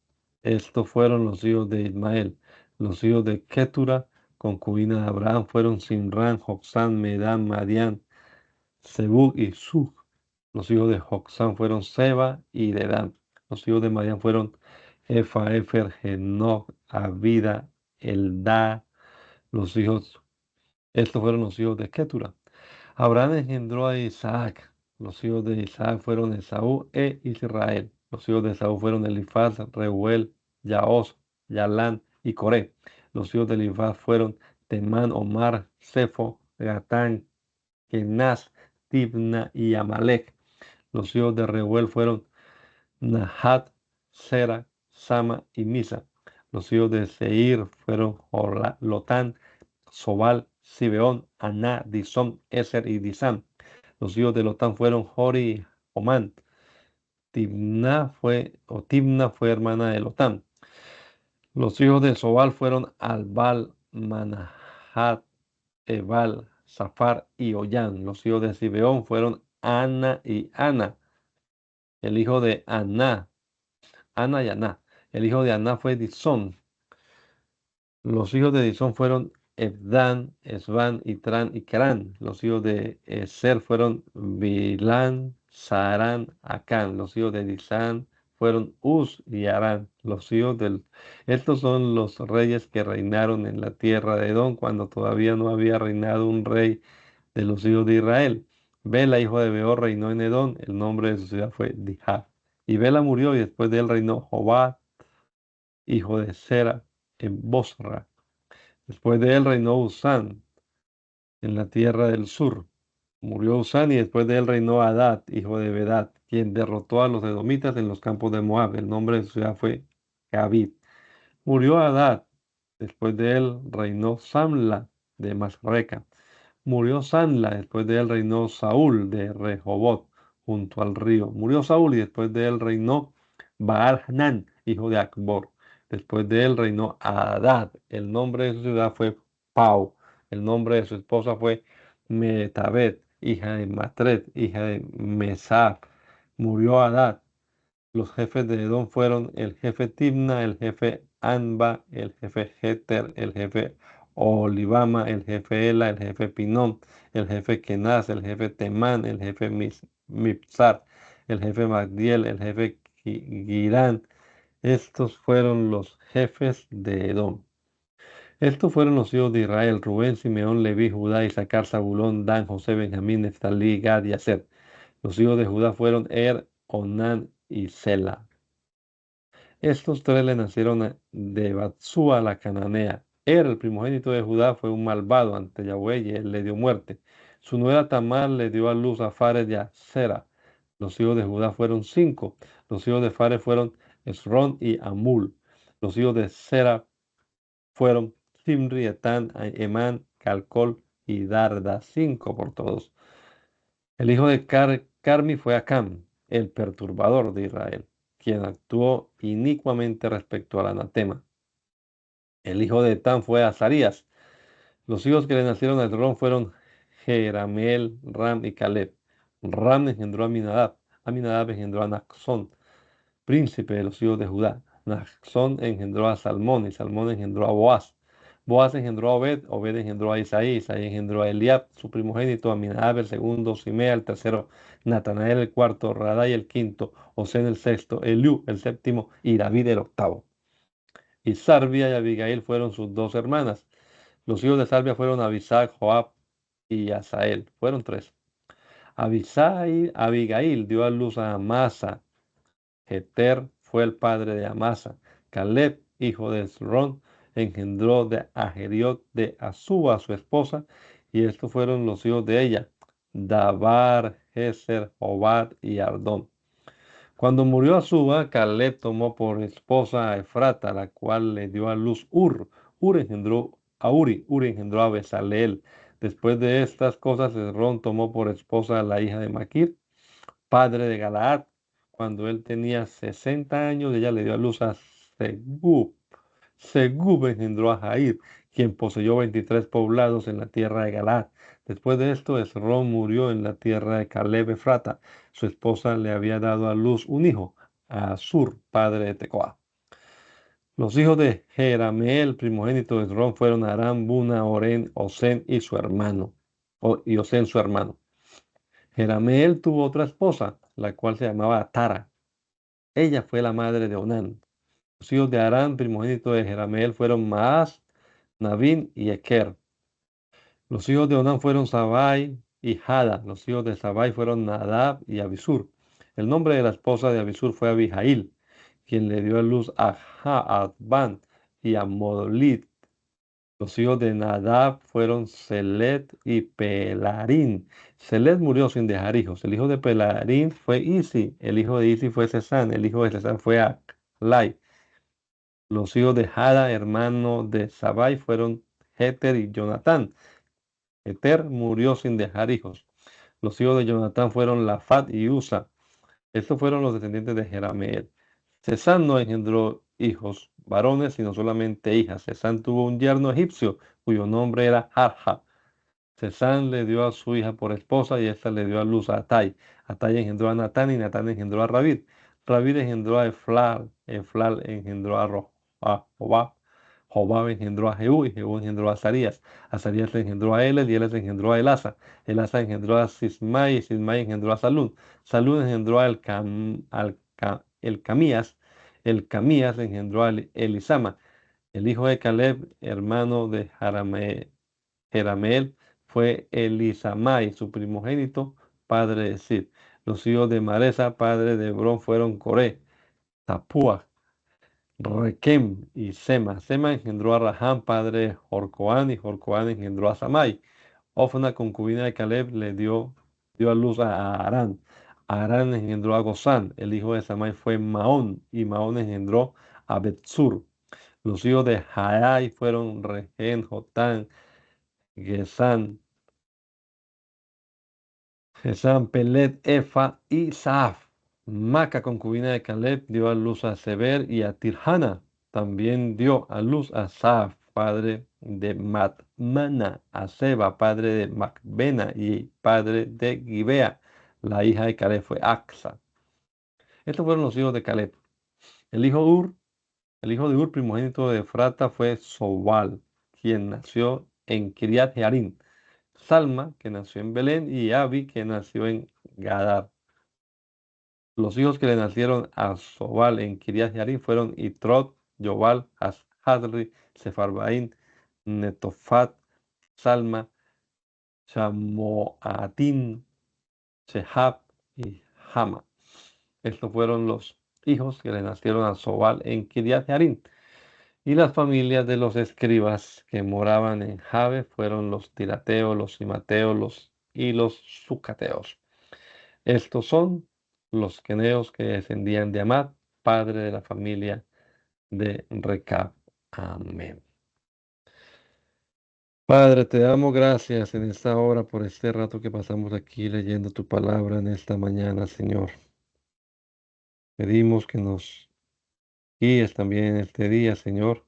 A: Estos fueron los hijos de Ismael. Los hijos de Ketura, concubina de Abraham, fueron Simran, Joxán, Medán, Madián, Zebug y Sug. Los hijos de Joxán fueron Seba y Dedán. Los hijos de Madián fueron Efa, Efer, Genoc, Abida, Eldá. Estos fueron los hijos de Ketura. Abraham engendró a Isaac. Los hijos de Isaac fueron Esaú e Israel. Los hijos de Esaú fueron Elifaz, Reuel, Yaos, Yalán y Coré. Los hijos de Elifaz fueron Temán, Omar, Sefo, Gatán, Kenaz, Tibna y Amalek. Los hijos de Reuel fueron Nahat, Sera, Sama y Misa. Los hijos de Seir fueron Lotán, Sobal, Sibeón, Aná, Disón, Eser y Disán. Los hijos de Lotán fueron Jori y Omán. Tibna fue hermana de Lotán. Los hijos de Sobal fueron Albal, Manahat, Ebal, Zafar y Oyán. Los hijos de Sibeón fueron Ana y Ana. El hijo de Ana y Aná. El hijo de Aná fue Disón. Los hijos de Disón fueron Ebdán, Esban, Itran y Kerán. Los hijos de Eser fueron Bilán, Sarán, Acán. Los hijos de Disán fueron Uz y Arán. Estos son los reyes que reinaron en la tierra de Edom cuando todavía no había reinado un rey de los hijos de Israel. Bela, hijo de Beor, reinó en Edom. El nombre de su ciudad fue Dija. Y Bela murió y después de él reinó Jobad, hijo de Sera, en Bosra. Después de él reinó Usán en la tierra del sur. Murió Usán y después de él reinó Hadad, hijo de Bedad, quien derrotó a los edomitas en los campos de Moab. El nombre de su ciudad fue Gabid. Murió Hadad. Después de él reinó Samla de Masreca. Murió Sanla, después de él reinó Saúl de Rehobot, junto al río. Murió Saúl y después de él reinó Baal-Hanán, hijo de Acbor. Después de él reinó Hadad. El nombre de su ciudad fue Pau. El nombre de su esposa fue Metabet, hija de Matred, hija de Mesab. Murió Hadad. Los jefes de Edom fueron el jefe Timna, el jefe Anba, el jefe Jeter, el jefe Olivama, el jefe Ela, el jefe Pinón, el jefe Kenaz, el jefe Temán, el jefe Mipsar, el jefe Magdiel, el jefe Girán. Estos fueron los jefes de Edom. Estos fueron los hijos de Israel: Rubén, Simeón, Leví, Judá, Isaacar, Zabulón, Dan, José, Benjamín, Neftalí, Gad y Aser. Los hijos de Judá fueron Onán y Sela. Estos tres le nacieron de Batsúa la cananea. El primogénito de Judá, fue un malvado ante Yahweh y él le dio muerte. Su nuera Tamar le dio a luz a Fares y a Zera. Los hijos de Judá fueron 5. Los hijos de Fares fueron Esrón y Amul. Los hijos de Zera fueron Simri, Etán, Emán, Calcol y Darda. 5 por todos. El hijo de Carmi fue Acam, el perturbador de Israel, quien actuó inicuamente respecto al anatema. El hijo de Etán fue Azarías. Los hijos que le nacieron a Esrón fueron Jerameel, Ram y Caleb. Ram engendró a Aminadab. Aminadab engendró a Naxón, príncipe de los hijos de Judá. Naxón engendró a Salmón y Salmón engendró a Boaz. Boaz engendró a Obed, Obed engendró a Isaí, Isaí engendró a Eliab, su primogénito, Aminadab el segundo, Simea el tercero, Natanael el cuarto, Radai el quinto, Osén el sexto, Eliú el séptimo y David el octavo. Y Sarbia y Abigail fueron sus dos hermanas. Los hijos de Sarbia fueron Abisag, Joab y Asael. Fueron 3. Abigail dio a luz a Amasa. Jeter fue el padre de Amasa. Caleb, hijo de Esrón, engendró de Ageriot de Azúa, su esposa, y estos fueron los hijos de ella: Dabar, Geser, Jobad y Ardón. Cuando murió Azúa, Caleb tomó por esposa a Efrata, la cual le dio a luz Ur. Ur engendró a Uri, Uri engendró a Besaleel. Después de estas cosas, Esrón tomó por esposa a la hija de Maquir, padre de Galaad. Cuando él tenía 60 años, ella le dio a luz a Segub. Segub engendró a Jair, quien poseyó 23 poblados en la tierra de Galaad. Después de esto, Esrón murió en la tierra de Caleb Efrata. Su esposa le había dado a luz un hijo, a Asur, padre de Tecoa. Los hijos de Jerameel, primogénito de Esrón, fueron Aram, Buna, Oren, Osén y su hermano. Y Osén su hermano. Jerameel tuvo otra esposa, la cual se llamaba Tara. Ella fue la madre de Onán. Los hijos de Aram, primogénito de Jerameel, fueron Maas, Nabín y Eker. Los hijos de Onán fueron Sabai y Jada. Los hijos de Sabai fueron Nadab y Abisur. El nombre de la esposa de Abisur fue Abijail, quien le dio a luz a Jaadban y a Modolit. Los hijos de Nadab fueron Selet y Pelarín. Selet murió sin dejar hijos. El hijo de Pelarín fue Isi. El hijo de Isi fue Cesán. El hijo de Cesán fue Aclai. Los hijos de Jada, hermano de Sabai, fueron Jeter y Jonatán. Jeter murió sin dejar hijos. Los hijos de Jonatán fueron Lafat y Usa. Estos fueron los descendientes de Jerameel. Cesán no engendró hijos varones, sino solamente hijas. Cesán tuvo un yerno egipcio, cuyo nombre era Harja. Cesán le dio a su hija por esposa y ésta le dio a luz a Atai. Atai engendró a Natán y Natán engendró a Rabid. Rabid engendró a Eflal. Eflal engendró a Jobab. Jobab engendró a Jehú y Jehú engendró a Azarías. Azarías engendró a Eled y Eled engendró a Elasa. Elasa engendró a Sismai y Sismai engendró a Salún. Salún engendró a Elcamías. Elcamías engendró a Elisama. El hijo de Caleb, hermano de Jerameel, fue Elisamai, su primogénito, padre de Sid. Los hijos de Maresa, padre de Hebrón, fueron Coré, Tapúa, Requem y Sema. Sema engendró a Raham, padre de Jorcoán, y Jorcoán engendró a Samai. Ofna, concubina de Caleb, dio a luz a Arán. Arán engendró a Gozán. El hijo de Samai fue Maón, y Maón engendró a Betsur. Los hijos de Jaai fueron Regen, Jotán, Gesán, Gesam, Pelet, Efa y Saaf. Maca, concubina de Caleb, dio a luz a Seber y a Tirhana. También dio a luz a Saaf, padre de Matmana, a Seba, padre de Macbena y padre de Gibea. La hija de Caleb fue Axa. Estos fueron los hijos de Caleb. El hijo de Ur, primogénito de Efrata, fue Sobal, quien nació en Kiriat Jearim. Salma, que nació en Belén, y Abi, que nació en Gadar. Los hijos que le nacieron a Sobal en Kiriat Jearim fueron Itrot, Yobal, Hazri, Sefarbaín, Netofat, Salma, Shamoatim, Shehab y Hama. Estos fueron los hijos que le nacieron a Sobal en Kiriat Jearim. Y las familias de los escribas que moraban en Jabe fueron los tirateos, los simateos y los sucateos. Estos son los queneos que descendían de Amad, padre de la familia de Recab. Amén. Padre, te damos gracias en esta hora por este rato que pasamos aquí leyendo tu palabra en esta mañana, Señor. Pedimos que nos guíes también en este día, Señor,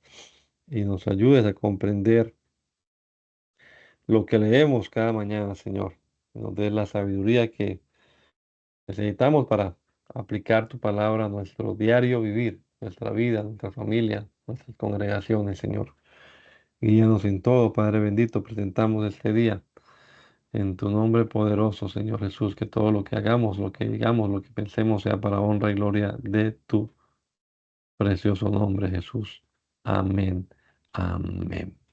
A: y nos ayudes a comprender lo que leemos cada mañana, Señor. Que nos des la sabiduría que necesitamos para aplicar tu palabra a nuestro diario vivir, nuestra vida, nuestra familia, nuestras congregaciones, Señor. Guíanos en todo, Padre bendito, presentamos este día en tu nombre poderoso, Señor Jesús, que todo lo que hagamos, lo que digamos, lo que pensemos sea para honra y gloria de tu precioso nombre, Jesús. Amén. Amén.